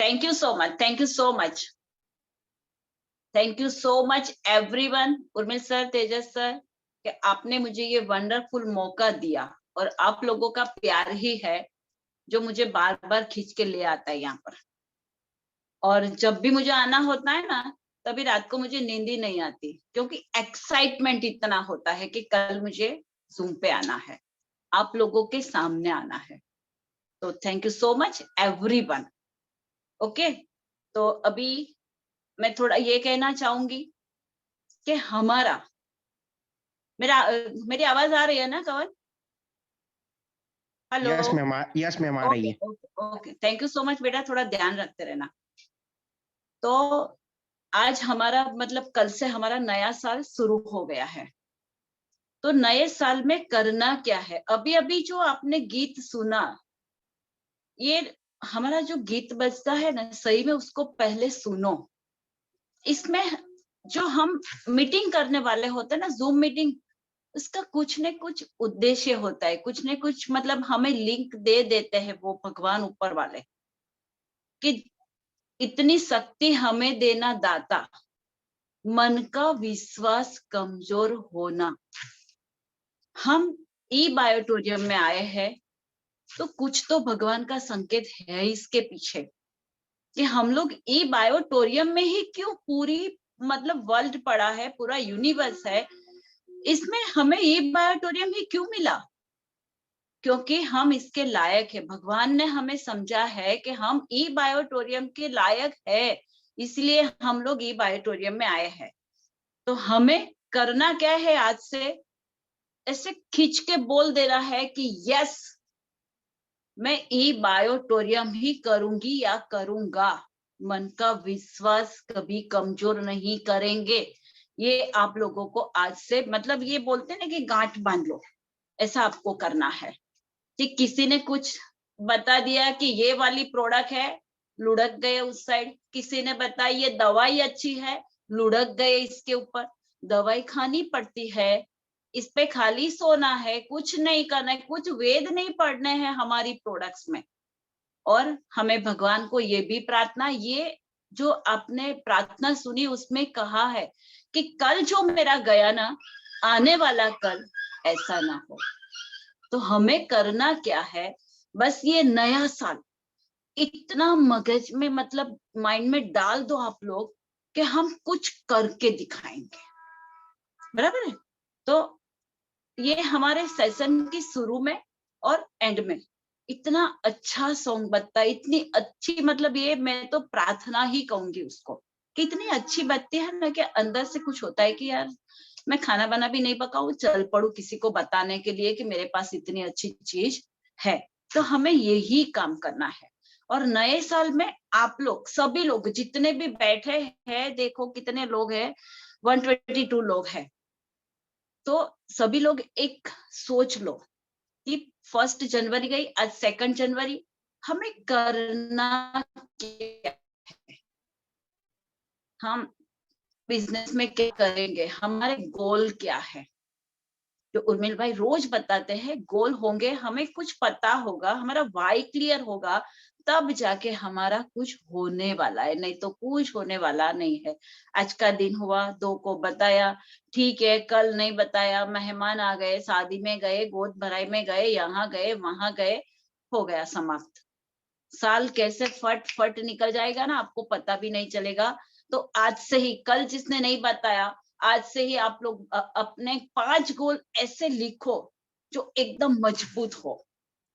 Thank you so much, thank you so much, thank you so much everyone. Urmil sir, Tejas sir, कि आपने मुझे ये wonderful मौका दिया, और आप लोगों का प्यार ही है जो मुझे बार बार खींच के ले आता है यहाँ पर। और जब भी मुझे आना होता है ना, तभी रात को मुझे नींद ही नहीं आती, क्योंकि एक्साइटमेंट इतना होता है कि कल मुझे जूम पे आना है, आप लोगों के सामने आना है। तो thank you so much everyone. Okay, तो अभी मैं थोड़ा ये कहना चाहूंगी कि मेरी आवाज आ रही है ना कवन? हेलो? यस मैम आ रही ओके है। Okay okay, thank you so much बेटा, थोड़ा ध्यान रखते रहना। तो आज हमारा मतलब कल से हमारा नया साल शुरू हो गया है। तो नए साल में करना क्या है? अभी अभी जो आपने गीत सुना, ये हमारा जो गीत बजता है ना, सही में उसको पहले सुनो। इसमें जो हम मीटिंग करने वाले होते हैं ना, जूम मीटिंग, उसका कुछ न कुछ उद्देश्य होता है, कुछ न कुछ मतलब हमें लिंक दे देते हैं वो भगवान ऊपर वाले, कि इतनी शक्ति हमें देना दाता, मन का विश्वास कमजोर होना। हम ई बायोटोरियम में आए हैं, तो कुछ तो भगवान का संकेत है इसके पीछे, कि हम लोग ई बायोटोरियम में ही क्यों, पूरी मतलब वर्ल्ड पड़ा है, पूरा यूनिवर्स है, इसमें हमें ई बायोटोरियम ही क्यों मिला? क्योंकि हम इसके लायक है। भगवान ने हमें समझा है कि हम ई बायोटोरियम के लायक है, इसलिए हम लोग ई बायोटोरियम में आए हैं। तो हमें करना क्या है? आज से ऐसे खींच के बोल दे रहा है कि यस, मैं ई बायोटोरियम ही करूंगी या करूंगा। मन का विश्वास कभी कमजोर नहीं करेंगे। ये आप लोगों को आज से मतलब ये बोलते हैं ना कि गांठ बांध लो, ऐसा आपको करना है। कि किसी ने कुछ बता दिया कि ये वाली प्रोडक्ट है, लुढ़क गए उस साइड। किसी ने बताया ये दवाई अच्छी है, लुढ़क गए इसके ऊपर। दवाई खानी पड़ती है, इस पे खाली सोना है, कुछ नहीं करना है, कुछ वेद नहीं पढ़ने हैं हमारी प्रोडक्ट्स में। और हमें भगवान को ये भी प्रार्थना, ये जो आपने प्रार्थना सुनी उसमें कहा है कि कल जो मेरा गया ना, आने वाला कल ऐसा ना हो। तो हमें करना क्या है? बस ये नया साल इतना मगज में मतलब माइंड में डाल दो आप लोग, कि हम कुछ करके दिखाएंगे। बराबर है? तो ये हमारे सेशन की शुरू में और एंड में इतना अच्छा सॉन्ग बजता है, इतनी अच्छी मतलब ये मैं तो प्रार्थना ही कहूंगी उसको, कि इतनी अच्छी बजती है ना, कि अंदर से कुछ होता है कि यार मैं खाना बना भी नहीं पकाऊं, चल पड़ू किसी को बताने के लिए कि मेरे पास इतनी अच्छी चीज है। तो हमें यही काम करना है। और नए साल में आप लोग सभी लोग जितने भी बैठे हैं, देखो कितने लोग हैं, 122 लोग हैं। तो सभी लोग एक सोच लो कि 1 जनवरी गई, आज 2 जनवरी, हमें करना क्या है? हम बिजनेस में क्या करेंगे? हमारे गोल क्या है? जो उर्मिल भाई रोज बताते हैं, गोल होंगे, हमें कुछ पता होगा, हमारा वाई क्लियर होगा, तब जाके हमारा कुछ होने वाला है, नहीं तो कुछ होने वाला नहीं है। आज का दिन हुआ, 2 को बताया, ठीक है, कल नहीं बताया, मेहमान आ गए, शादी में गए, गोद भराई में गए, यहाँ गए वहां गए, हो गया समाप्त। साल कैसे फट फट निकल जाएगा ना, आपको पता भी नहीं चलेगा। तो आज से ही, कल जिसने नहीं बताया, आज से ही आप लोग अपने 5 गोल ऐसे लिखो जो एकदम मजबूत हो,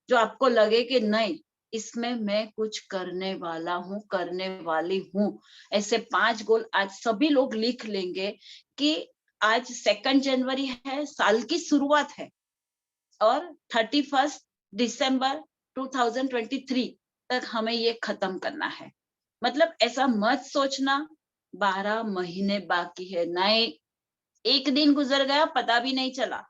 जो आपको लगे कि नहीं, इसमें मैं कुछ करने वाला हूँ, करने वाली हूँ। ऐसे 5 गोल आज सभी लोग लिख लेंगे कि आज 2 जनवरी है, साल की शुरुआत है, और 31 दिसंबर 2023 तक हमें ये खत्म करना है। मतलब ऐसा मत सोचना 12 महीने बाकी है, नए एक दिन गुजर गया पता भी नहीं चला।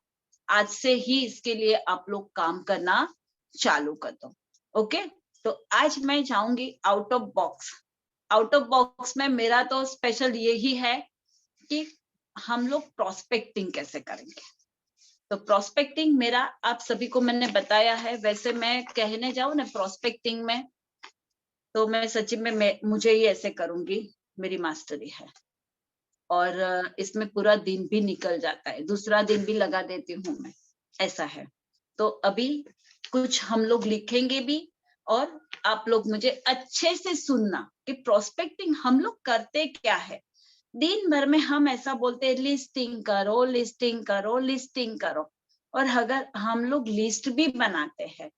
आज से ही इसके लिए आप लोग काम करना चालू कर दो। ओके, तो आज मैं जाऊंगी out of box. Out of box में मेरा तो स्पेशल यही है कि हम लोग प्रोस्पेक्टिंग कैसे करेंगे। तो प्रोस्पेक्टिंग मेरा आप सभी को मैंने बताया है। वैसे मैं कहने जाऊं ना प्रोस्पेक्टिंग में, तो मैं सच्ची में मुझे ही ऐसे करूंगी, मेरी मास्टरी है। और इसमें पूरा दिन भी निकल जाता है, दूसरा दिन भी लगा देती हूँ मैं, ऐसा है। तो अभी कुछ हम लोग लिखेंगे भी, और आप लोग मुझे अच्छे से सुनना कि प्रोस्पेक्टिंग हम लोग करते क्या है। दिन भर में हम ऐसा बोलते हैं, लिस्टिंग करो, लिस्टिंग करो, लिस्टिंग करो। और अगर हम लोग लिस्ट भी बनाते हैं,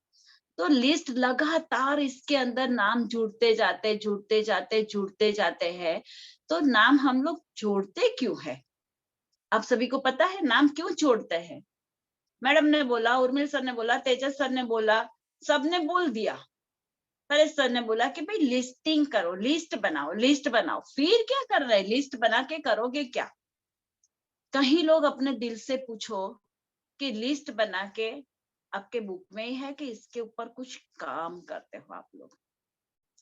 तो लिस्ट लगातार इसके अंदर नाम जुड़ते जाते, जुड़ते जाते, जुड़ते जाते हैं। तो नाम हम लोग जोड़ते क्यों है? आप सभी को पता है नाम क्यों जोड़ते हैं? मैडम ने बोला, उर्मिल सर ने बोला, तेजस सर ने बोला, सबने बोल दिया। परेश सर ने बोला कि भाई लिस्टिंग करो, लिस्ट बनाओ, लिस्ट बनाओ। फिर क्या कर रहे हैं? लिस्ट बना के करोगे क्या? कहीं लोग अपने दिल से पूछो कि लिस्ट बना के आपके बुक में ही है कि इसके ऊपर कुछ काम करते हो आप लोग?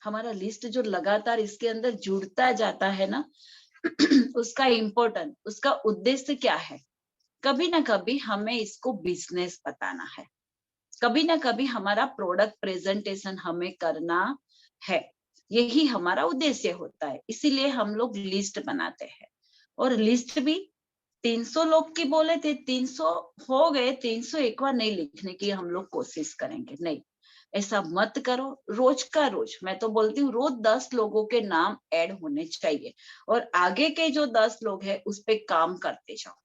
हमारा लिस्ट जो लगातार इसके अंदर जुड़ता जाता है ना, उसका इम्पोर्टेंट, उसका उद्देश्य क्या है? कभी ना कभी हमें इसको बिजनेस बताना है, कभी ना कभी हमारा प्रोडक्ट प्रेजेंटेशन हमें करना है। यही हमारा उद्देश्य होता है, इसीलिए हम लोग लिस्ट बनाते हैं। और लिस्ट भी 300 लोग की बोले थे, 300 हो गए, 300 एक बार नहीं लिखने की हम लोग कोशिश करेंगे। नहीं, ऐसा मत करो। रोज का रोज, मैं तो बोलती हूँ रोज 10 लोगों के नाम ऐड होने चाहिए, और आगे के जो 10 लोग हैं उस पे काम करते जाओ।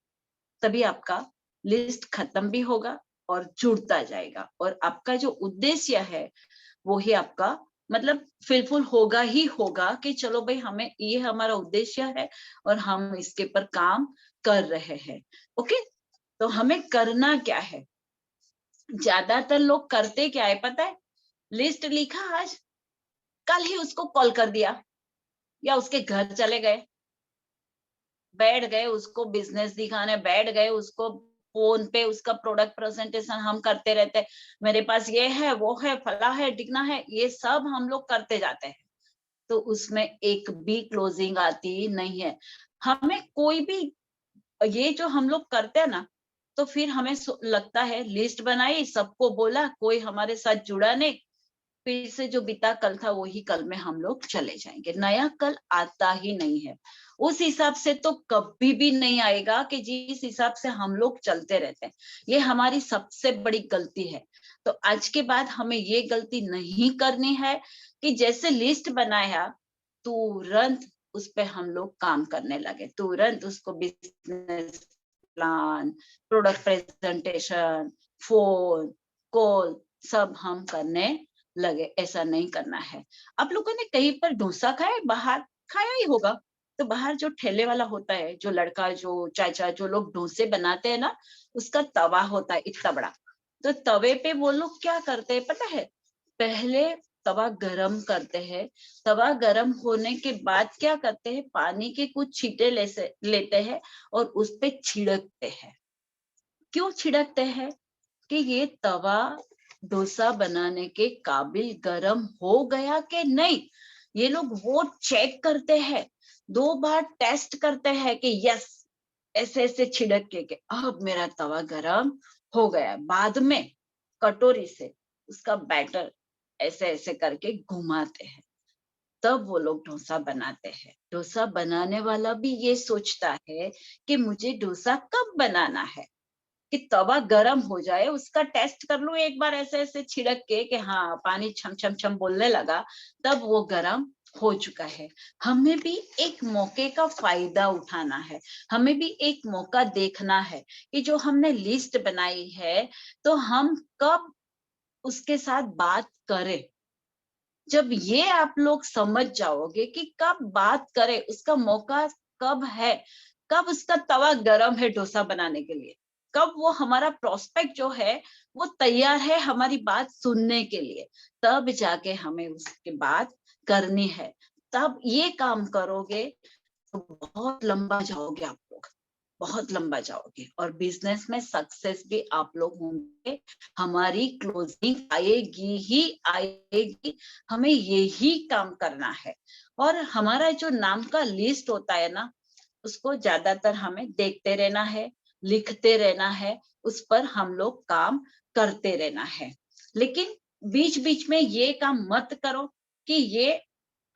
तभी आपका लिस्ट खत्म भी होगा और जुड़ता जाएगा, और आपका जो उद्देश्य है वो ही आपका मतलब फिलफुल होगा ही होगा कि चलो भाई हमें ये हमारा उद्देश्य है और हम इसके ऊपर काम कर रहे हैं। ओके, तो हमें करना क्या है? ज्यादातर लोग करते क्या है पता है? लिस्ट लिखा आज, कल ही उसको कॉल कर दिया, या उसके घर चले गए, बैठ गए उसको बिजनेस दिखाने, बैठ गए उसको फोन पे उसका प्रोडक्ट प्रेजेंटेशन हम करते रहते हैं। मेरे पास ये है, वो है, फला है, टिकना है, ये सब हम लोग करते जाते हैं। तो उसमें एक भी क्लोजिंग आती नहीं है। हमें कोई भी, ये जो हम लोग करते हैं ना, तो फिर हमें लगता है लिस्ट बनाई, सबको बोला, कोई हमारे साथ जुड़ा नहीं, फिर से जो बीता कल था वही कल में हम लोग चले जाएंगे, नया कल आता ही नहीं है। उस हिसाब से तो कभी भी नहीं आएगा कि जिस हिसाब से हम लोग चलते रहते हैं। ये हमारी सबसे बड़ी गलती है। तो आज के बाद हमें ये गलती नहीं करनी है कि जैसे लिस्ट बनाया, तुरंत उस पे हम लोग काम करने लगे, तुरंत उसको business plan, product presentation, phone call सब हम करने लगे। ऐसा नहीं करना है। आप लोगों ने कहीं पर डोसा खाया है? बाहर खाया ही होगा। तो बाहर जो ठेले वाला होता है, जो लड़का, जो चाचा, जो लोग डोसे बनाते हैं ना, उसका तवा होता है इतना बड़ा। तो तवे पे वो लोग क्या करते हैं पता है? पहले तवा गरम करते हैं, तवा गरम होने के बाद क्या करते हैं, पानी के कुछ छींटे लेते हैं और उस पे छिड़कते हैं। क्यों छिड़कते हैं? कि ये तवा डोसा बनाने के काबिल गरम हो गया कि नहीं, ये लोग वो चेक करते हैं, 2 बार टेस्ट करते हैं कि यस, ऐसे ऐसे छिड़क के अब मेरा तवा गरम हो गया। बाद में कटोरी से उसका बैटर ऐसे ऐसे करके घुमाते हैं, तब वो लोग डोसा बनाते हैं। डोसा बनाने वाला भी ये सोचता है कि मुझे डोसा कब बनाना है, कि तवा गरम हो जाए, उसका टेस्ट कर लूं एक बार ऐसे ऐसे छिड़क के कि हाँ पानी छम छम छम बोलने लगा, तब वो गरम हो चुका है। हमें भी एक मौके का फायदा उठाना है, हमें भी एक मौका देखना है कि जो हमने लिस्ट बनाई है, तो हम कब उसके साथ बात करें। जब ये आप लोग समझ जाओगे कि कब बात करें, उसका मौका कब है, कब उसका तवा गरम है डोसा बनाने के लिए, कब वो हमारा प्रोस्पेक्ट जो है वो तैयार है हमारी बात सुनने के लिए, तब जाके हमें उसके बात करनी है। तब ये काम करोगे तो बहुत लंबा जाओगे आप लोग, बहुत लंबा जाओगे, और बिजनेस में सक्सेस भी आप लोग होंगे। हमारी क्लोजिंग आएगी ही आएगी, हमें यही काम करना है। और हमारा जो नाम का लिस्ट होता है ना, उसको ज्यादातर हमें देखते रहना है, लिखते रहना है, उस पर हम लोग काम करते रहना है। लेकिन बीच बीच में ये काम मत करो कि ये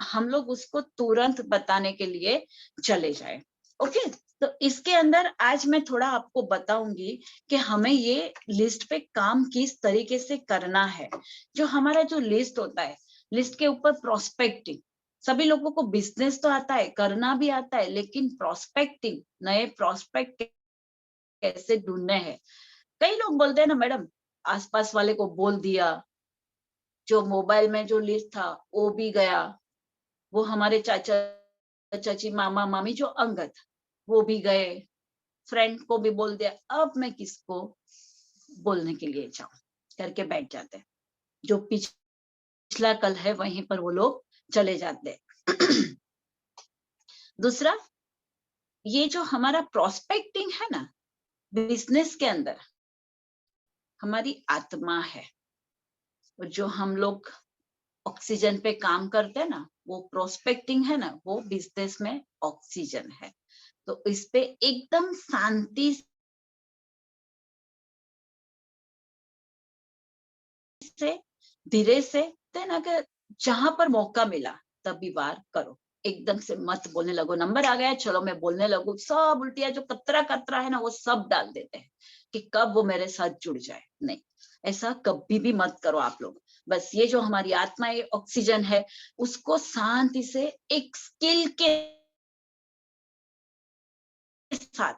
हम लोग उसको तुरंत बताने के लिए चले जाए। ओके, तो इसके अंदर आज मैं थोड़ा आपको बताऊंगी कि हमें ये लिस्ट पे काम किस तरीके से करना है। जो हमारा जो लिस्ट होता है, लिस्ट के ऊपर प्रोस्पेक्टिंग, सभी लोगों को बिजनेस तो आता है, करना भी आता है, लेकिन प्रोस्पेक्टिंग, नए प्रोस्पेक्ट कैसे ढूंढने हैं। कई लोग बोलते हैं ना मैडम, आसपास वाले को बोल दिया, जो मोबाइल में जो लिस्ट था वो भी गया, वो हमारे चाचा चाची मामा मामी जो अंगत वो भी गए, फ्रेंड को भी बोल दिया, अब मैं किसको बोलने के लिए जाऊं करके बैठ जाते हैं। जो पिछला कल है वहीं पर वो लोग चले जाते हैं। दूसरा, ये जो हमारा प्रोस्पेक्टिंग है ना, बिजनेस के अंदर हमारी आत्मा है, और जो हम लोग ऑक्सीजन पे काम करते हैं ना, वो प्रोस्पेक्टिंग है ना, वो बिजनेस में ऑक्सीजन है। तो इस पे एकदम शांति से, धीरे से, देन अगर जहां पर मौका मिला तभी बार करो। एकदम से मत बोलने लगो, नंबर आ गया चलो मैं बोलने लगू, सब उल्टिया जो कतरा कतरा है ना वो सब डाल देते हैं कि कब वो मेरे साथ जुड़ जाए। नहीं, ऐसा कभी भी मत करो आप लोग। बस ये जो हमारी आत्मा है, ऑक्सीजन है, उसको शांति से एक स्किल के साथ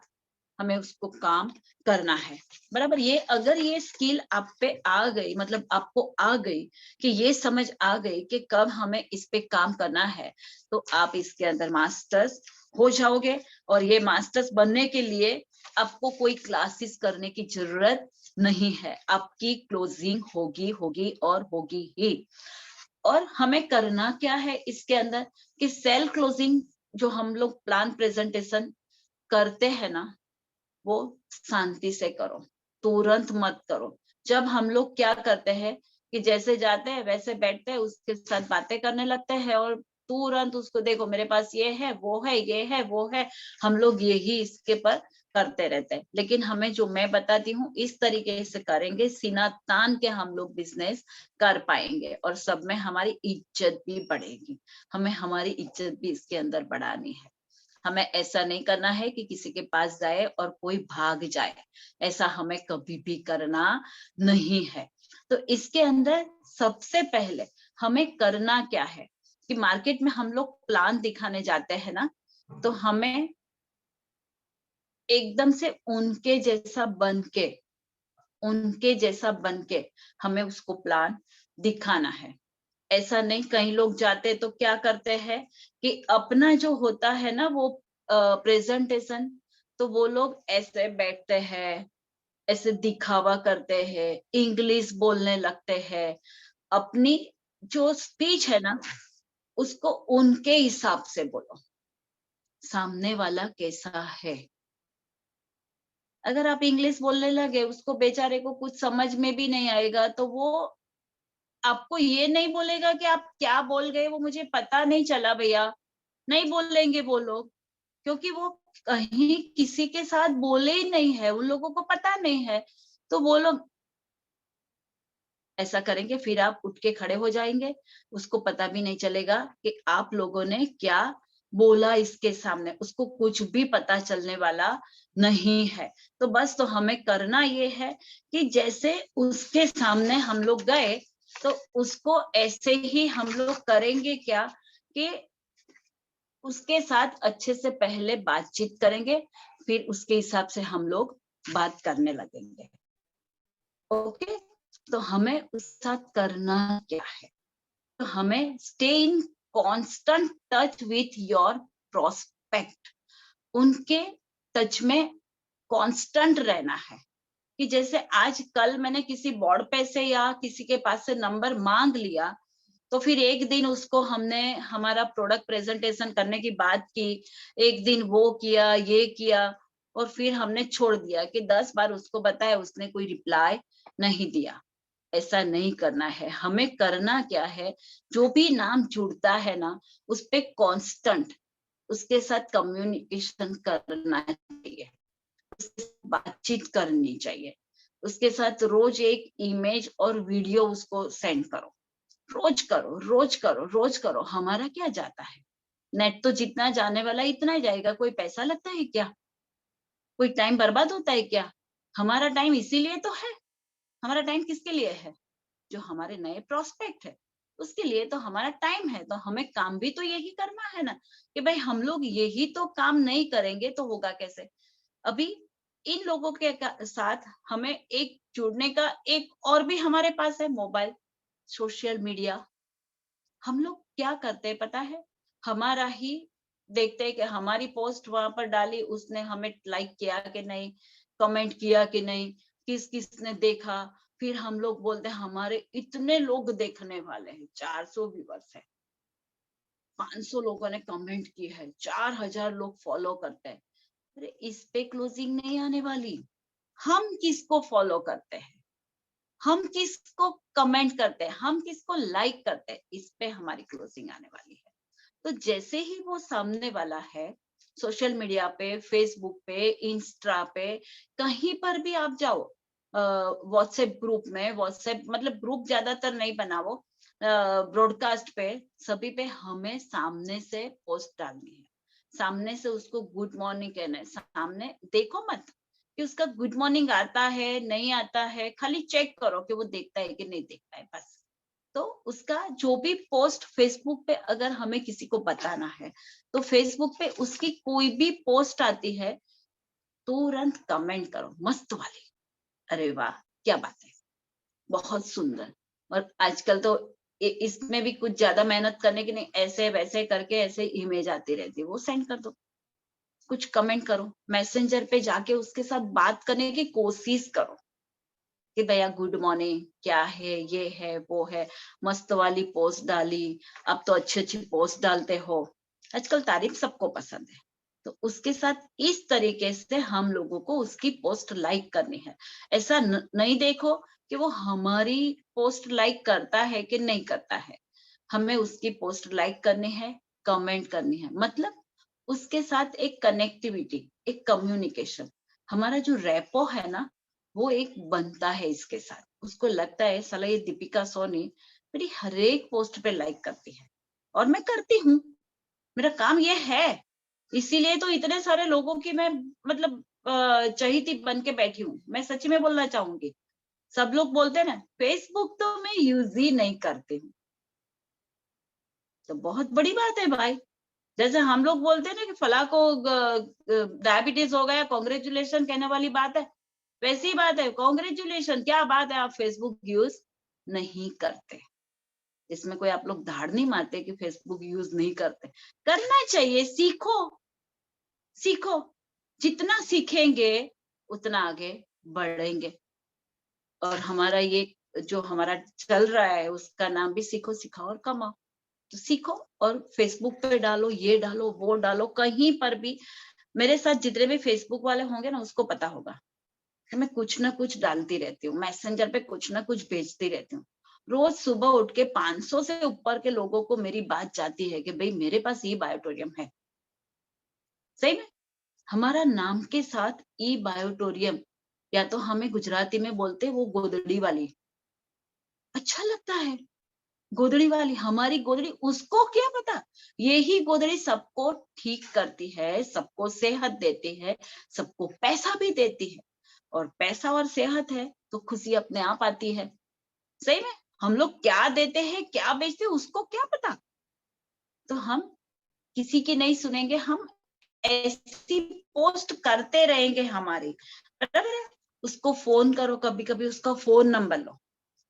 हमें उसको काम करना है। बराबर, ये अगर ये स्किल आप पे आ गई, मतलब आपको आ गई कि ये समझ आ गई कि कब हमें इस पे काम करना है, तो आप इसके अंदर मास्टर्स हो जाओगे। और ये मास्टर्स बनने के लिए आपको कोई क्लासेस करने की जरूरत नहीं है, आपकी क्लोजिंग होगी होगी और होगी ही। और हमें करना क्या है इसके अंदर कि सेल क्लोजिंग जो हम लोग प्लान प्रेजेंटेशन करते हैं ना, वो शांति से करो, तुरंत मत करो। जब हम लोग क्या करते हैं कि जैसे जाते हैं वैसे बैठते हैं, उसके साथ बातें करने लगते हैं और तुरंत उसको देखो मेरे पास ये है वो है ये है वो है, हम लोग यही इसके पर करते रहते हैं। लेकिन हमें जो मैं बताती हूँ इस तरीके से करेंगे, सीना तान के हम लोग बिजनेस कर पाएंगे और सब में हमारी इज्जत भी बढ़ेगी। हमें हमारी इज्जत भी इसके अंदर बढ़ानी है। हमें ऐसा नहीं करना है कि किसी के पास जाए और कोई भाग जाए, ऐसा हमें कभी भी करना नहीं है। तो इसके अंदर सबसे पहले हमें करना क्या है कि मार्केट में हम लोग प्लान दिखाने जाते हैं ना, तो हमें एकदम से उनके जैसा बन के हमें उसको प्लान दिखाना है। ऐसा नहीं, कई लोग जाते तो क्या करते हैं कि अपना जो होता है ना वो प्रेजेंटेशन, तो वो लोग ऐसे बैठते हैं, ऐसे दिखावा करते हैं, इंग्लिश बोलने लगते हैं। अपनी जो स्पीच है ना उसको उनके हिसाब से बोलो, सामने वाला कैसा है। अगर आप इंग्लिश बोलने लगे, उसको बेचारे को कुछ समझ में भी नहीं आएगा, तो वो आपको ये नहीं बोलेगा कि आप क्या बोल गए, वो मुझे पता नहीं चला भैया, नहीं बोलेंगे वो लोग, क्योंकि वो कहीं किसी के साथ बोले ही नहीं है, उन लोगों को पता नहीं है। तो वो लोग ऐसा करेंगे, फिर आप उठ के खड़े हो जाएंगे, उसको पता भी नहीं चलेगा कि आप लोगों ने क्या बोला इसके सामने, उसको कुछ भी पता चलने वाला नहीं है। तो बस, तो हमें करना ये है कि जैसे उसके सामने हम लोग गए, तो उसको ऐसे ही हम लोग करेंगे क्या कि उसके साथ अच्छे से पहले बातचीत करेंगे, फिर उसके हिसाब से हम लोग बात करने लगेंगे। ओके, तो हमें उसके साथ करना क्या है, तो हमें stay in constant touch with your prospect, उनके टच में कांस्टेंट रहना है। कि जैसे आज कल मैंने किसी बोर्ड पे से या किसी के पास से नंबर मांग लिया, तो फिर एक दिन उसको हमने हमारा प्रोडक्ट प्रेजेंटेशन करने की बात की, एक दिन वो किया ये किया, और फिर हमने छोड़ दिया कि 10 बार उसको बताया, उसने कोई रिप्लाई नहीं दिया। ऐसा नहीं करना है। हमें करना क्या है, जो भी नाम जुड़ता है ना उस पे कांस्टेंट उसके साथ कम्युनिकेशन करना चाहिए, उसके साथ बातचीत करनी चाहिए, उसके साथ रोज एक इमेज और वीडियो उसको सेंड करो। रोज करो, रोज करो, रोज करो। हमारा क्या जाता है, नेट तो जितना जाने वाला इतना ही जाएगा। कोई पैसा लगता है क्या? कोई टाइम बर्बाद होता है क्या? हमारा टाइम इसीलिए तो है। हमारा टाइम किसके लिए है? जो हमारे नए प्रोस्पेक्ट है उसके लिए तो हमारा टाइम है। तो हमें काम भी तो यही करना है ना, कि भाई हम लोग यही तो काम नहीं करेंगे तो होगा कैसे। अभी इन लोगों के साथ हमें एक जुड़ने का एक और भी हमारे पास है, मोबाइल, सोशल मीडिया। हम लोग क्या करते हैं पता है, हमारा ही देखते हैं कि हमारी पोस्ट वहां पर डाली, उसने हमें लाइक किया कि नहीं, कमेंट किया कि नहीं, किस किस ने देखा। फिर हम लोग बोलते हैं हमारे इतने लोग देखने वाले हैं, 400 व्यूअर्स है, 500 लोगों ने कमेंट की है, 4000 लोग फॉलो करते हैं। अरे इस पे क्लोजिंग नहीं आने वाली। हम किसको फॉलो करते हैं, हम किसको कमेंट करते हैं, हम किसको लाइक करते हैं, इस पे हमारी क्लोजिंग आने वाली है। तो जैसे ही वो सामने वाला है, सोशल मीडिया पे, फेसबुक पे, इंस्टा पे, कहीं पर भी आप जाओ, व्हाट्सएप ग्रुप में, व्हाट्सएप मतलब ग्रुप ज्यादातर नहीं बनाओ, ब्रॉडकास्ट पे, सभी पे हमें सामने से पोस्ट डालनी है, सामने से उसको गुड मॉर्निंग कहना है। सामने देखो मत कि उसका गुड मॉर्निंग आता है नहीं आता है, खाली चेक करो कि वो देखता है कि नहीं देखता है, बस। तो उसका जो भी पोस्ट फेसबुक पे अगर हमें किसी को बताना है, तो फेसबुक पे उसकी कोई भी पोस्ट आती है, तुरंत कमेंट करो मस्त वाली, अरे वाह क्या बात है, बहुत सुंदर। और आजकल तो इसमें भी कुछ ज्यादा मेहनत करने की नहीं, ऐसे वैसे करके ऐसे इमेज आती रहती है, वो सेंड कर दो, कुछ कमेंट करो, मैसेंजर पे जाके उसके साथ बात करने की कोशिश करो कि भैया गुड मॉर्निंग, क्या है, ये है वो है, मस्त वाली पोस्ट डाली, अब तो अच्छी अच्छी पोस्ट डालते हो, आजकल तारीफ सबको पसंद है। तो उसके साथ इस तरीके से हम लोगों को उसकी पोस्ट लाइक करनी है। ऐसा नहीं देखो कि वो हमारी पोस्ट लाइक करता है कि नहीं करता है, हमें उसकी पोस्ट लाइक करनी है, कमेंट करनी है, मतलब उसके साथ एक कनेक्टिविटी, एक कम्युनिकेशन, हमारा जो रेपो है ना, वो एक बनता है इसके साथ। उसको लगता है साला ये दीपिका सोनी मेरी हर एक पोस्ट पे लाइक करती है, और मैं करती हूँ, मेरा काम ये है, इसीलिए तो इतने सारे लोगों की मैं मतलब चहेती बन के बैठी हूँ। मैं सच्ची में बोलना चाहूंगी, सब लोग बोलते हैं ना फेसबुक तो मैं यूज ही नहीं करती हूँ, तो बहुत बड़ी बात है भाई। जैसे हम लोग बोलते हैं ना कि फला को डायबिटीज हो गया, कॉन्ग्रेचुलेशन कहने वाली बात है, वैसी बात है, कॉन्ग्रेचुलेशन क्या बात है, आप फेसबुक यूज नहीं करते। इसमें कोई आप लोग धाड़ नहीं मारते कि फेसबुक यूज नहीं करते, करना चाहिए, सीखो, सीखो, जितना सीखेंगे उतना आगे बढ़ेंगे। और हमारा ये जो हमारा चल रहा है उसका नाम भी सीखो, सिखाओ और कमाओ। तो सीखो और फेसबुक पे डालो, ये डालो, वो डालो, कहीं पर भी। मेरे साथ जितने भी फेसबुक वाले होंगे ना, उसको पता होगा कि मैं कुछ ना कुछ डालती रहती हूँ, मैसेंजर पे कुछ ना कुछ भेजती रहती हूँ। रोज सुबह उठ के 500 से ऊपर के लोगों को मेरी बात जाती है कि भाई मेरे पास ई बायोटोरियम है। सही में हमारा नाम के साथ ई बायोटोरियम, या तो हमें गुजराती में बोलते वो गोदड़ी वाली, अच्छा लगता है, गोदड़ी वाली, हमारी गोदड़ी, उसको क्या पता, यही गोदड़ी सबको ठीक करती है, सबको सेहत देती है, सबको पैसा भी देती है। और पैसा और सेहत है तो खुशी अपने आप आती है। सही में हम लोग क्या देते हैं, क्या बेचते हैं, उसको क्या पता। तो हम किसी की नहीं सुनेंगे, हम ऐसी पोस्ट करते रहेंगे हमारी, बराबर है। उसको फोन करो, कभी कभी उसका फोन नंबर लो।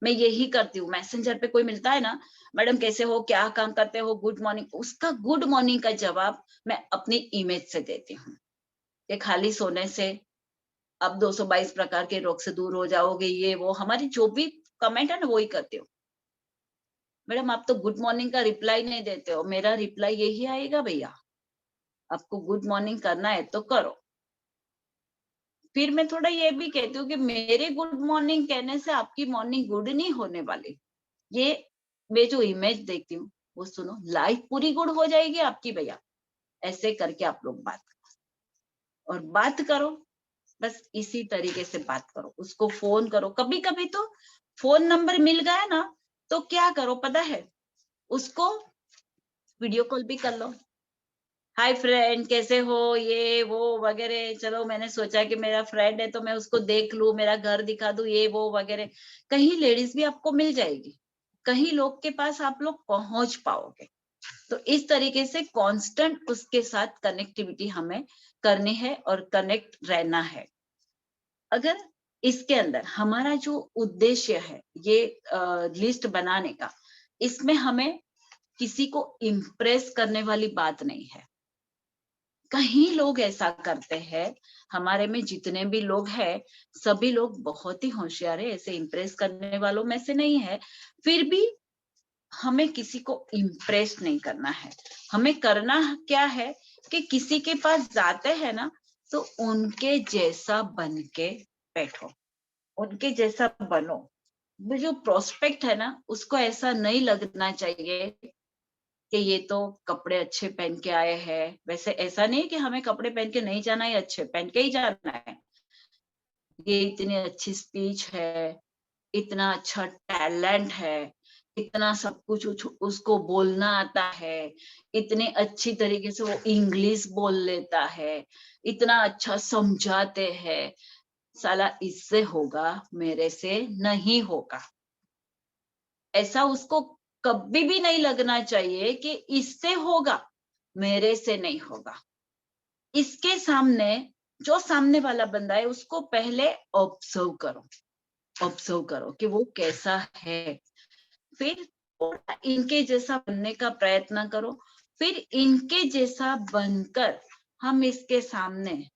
मैं यही करती हूँ, मैसेंजर पे कोई मिलता है ना, मैडम कैसे हो, क्या काम करते हो, गुड मॉर्निंग, उसका गुड मॉर्निंग का जवाब मैं अपनी इमेज से देती हूँ। ये खाली सोने से अब 222 प्रकार के रोग से दूर हो जाओगे, ये वो हमारी जो भी कमेंट है ना, वही करती हूँ। मैडम आप तो गुड मॉर्निंग का रिप्लाई नहीं देते हो, मेरा रिप्लाई यही आएगा भैया, आपको गुड मॉर्निंग करना है तो करो। फिर मैं थोड़ा ये भी कहती हूँ कि मेरे गुड मॉर्निंग कहने से आपकी मॉर्निंग गुड नहीं होने वाली। ये मैं जो इमेज देखती हूँ वो सुनो, लाइफ पूरी गुड हो जाएगी आपकी भैया। ऐसे करके आप लोग बात करो और बात करो, बस इसी तरीके से बात करो, उसको फोन करो। कभी कभी तो फोन नंबर मिल गया ना, तो क्या करो पता है, उसको वीडियो कॉल भी कर लो। हाय फ्रेंड, कैसे हो, ये वो वगैरह। चलो मैंने सोचा कि मेरा फ्रेंड है तो मैं उसको देख लूं, मेरा घर दिखा दूं, ये वो वगैरह। कहीं लेडीज भी आपको मिल जाएगी, कहीं लोग के पास आप लोग पहुंच पाओगे। तो इस तरीके से कांस्टेंट उसके साथ कनेक्टिविटी हमें करनी है और कनेक्ट रहना है। अगर इसके अंदर हमारा जो उद्देश्य है ये लिस्ट बनाने का, इसमें हमें किसी को इम्प्रेस करने वाली बात नहीं है। कहीं लोग ऐसा करते हैं, हमारे में जितने भी लोग हैं सभी लोग बहुत ही होशियार है, ऐसे इम्प्रेस करने वालों में से नहीं है। फिर भी हमें किसी को इम्प्रेस नहीं करना है। हमें करना क्या है कि किसी के पास जाते हैं ना, तो उनके जैसा बन के बैठो, उनके जैसा बनो। वो जो प्रोस्पेक्ट है ना, उसको ऐसा नहीं लगना चाहिए कि ये तो कपड़े अच्छे पहन के आए हैं। वैसे ऐसा नहीं है कि हमें कपड़े पहन के नहीं जाना है, अच्छे पहन के ही जाना है। ये इतनी अच्छी स्पीच है, इतना अच्छा टैलेंट है, इतना सब कुछ उसको बोलना आता है, इतनी अच्छी तरीके से वो इंग्लिश बोल लेता है, इतना अच्छा समझाते हैं। साला इससे होगा, मेरे से नहीं होगा। ऐसा उसको कभी भी नहीं लगना चाहिए कि इससे होगा, मेरे से नहीं होगा। इसके सामने जो सामने वाला बंदा है उसको पहले ऑब्जर्व करो, ऑब्जर्व करो कि वो कैसा है। फिर थोड़ा इनके जैसा बनने का प्रयत्न करो। फिर इनके जैसा बनकर हम इसके सामने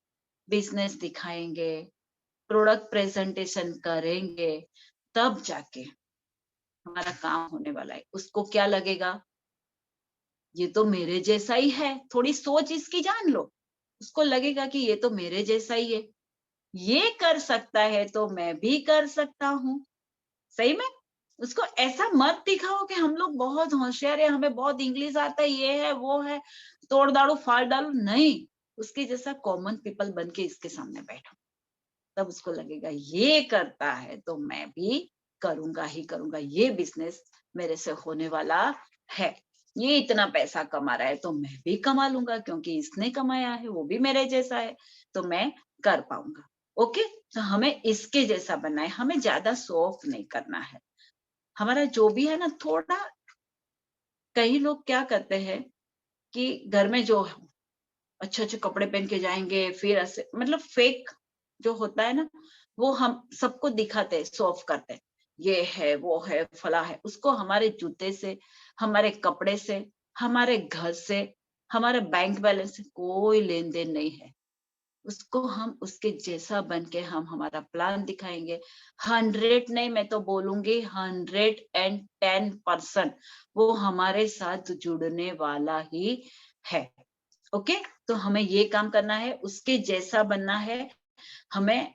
बिजनेस दिखाएंगे, प्रोडक्ट प्रेजेंटेशन करेंगे, तब जाके हमारा काम होने वाला है। उसको क्या लगेगा, ये तो मेरे जैसा ही है। थोड़ी सोच इसकी जान लो, उसको लगेगा कि ये तो मेरे जैसा ही है, ये कर सकता है तो मैं भी कर सकता हूँ। सही में उसको ऐसा मत दिखाओ कि हम लोग बहुत होशियार है, हमें बहुत इंग्लिश आता है, ये है वो है, तोड़ दाड़ू फाड़ डालू। नहीं, उसके जैसा कॉमन पीपल बन के इसके सामने बैठो, तब उसको लगेगा ये करता है तो मैं भी करूंगा ही करूंगा, ये बिजनेस मेरे से होने वाला है। ये इतना पैसा कमा रहा है तो मैं भी कमा लूंगा, क्योंकि इसने कमाया है, वो भी मेरे जैसा है, तो मैं कर पाऊंगा। ओके, तो हमें इसके जैसा बनना है, हमें ज्यादा शो ऑफ नहीं करना है। हमारा जो भी है ना, थोड़ा कई लोग क्या करते हैं कि घर में जो अच्छे अच्छे कपड़े पहन के जाएंगे, फिर ऐसे मतलब फेक जो होता है ना, वो हम सबको दिखाते हैं, शो ऑफ करते हैं, ये है वो है फला है। उसको हमारे जूते से, हमारे कपड़े से, हमारे घर से, हमारे बैंक बैलेंस से कोई लेन देन नहीं है। उसको हम उसके जैसा बन के हम हमारा प्लान दिखाएंगे। 100 नहीं, मैं तो बोलूंगी 110% वो हमारे साथ जुड़ने वाला ही है। ओके, तो हमें ये काम करना है, उसके जैसा बनना है। हमें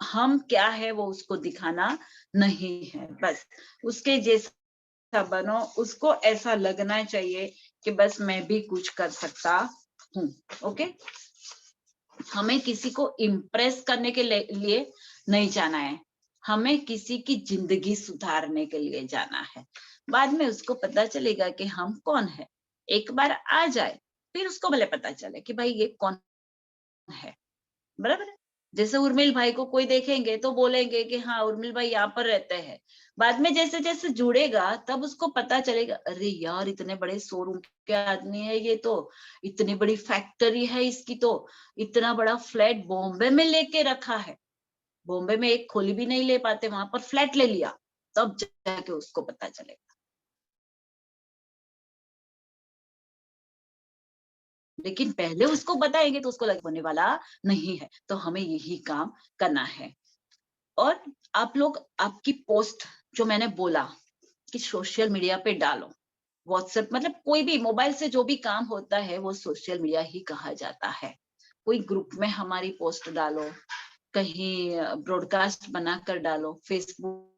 हम क्या है वो उसको दिखाना नहीं है, बस उसके जैसा बनो। उसको ऐसा लगना चाहिए कि बस मैं भी कुछ कर सकता हूँ। ओके, हमें किसी को इम्प्रेस करने के लिए नहीं जाना है, हमें किसी की जिंदगी सुधारने के लिए जाना है। बाद में उसको पता चलेगा कि हम कौन है। एक बार आ जाए फिर उसको भले पता चले कि भाई ये कौन है। बराबर है। जैसे उर्मिल भाई को कोई देखेंगे तो बोलेंगे कि हाँ उर्मिल भाई यहाँ पर रहते हैं। बाद में जैसे जैसे जुड़ेगा तब उसको पता चलेगा, अरे यार इतने बड़े शोरूम के आदमी है ये तो, इतनी बड़ी फैक्ट्री है इसकी तो, इतना बड़ा फ्लैट बॉम्बे में लेके रखा है। बॉम्बे में एक खोली भी नहीं ले पाते, वहां पर फ्लैट ले लिया। तब जाके उसको पता चलेगा। लेकिन पहले उसको बताएंगे तो उसको लग होने वाला नहीं है। तो हमें यही काम करना है। और आप लोग आपकी पोस्ट जो मैंने बोला कि सोशल मीडिया पे डालो, व्हाट्सएप मतलब कोई भी मोबाइल से जो भी काम होता है वो सोशल मीडिया ही कहा जाता है। कोई ग्रुप में हमारी पोस्ट डालो, कहीं ब्रॉडकास्ट बनाकर डालो, फेसबुक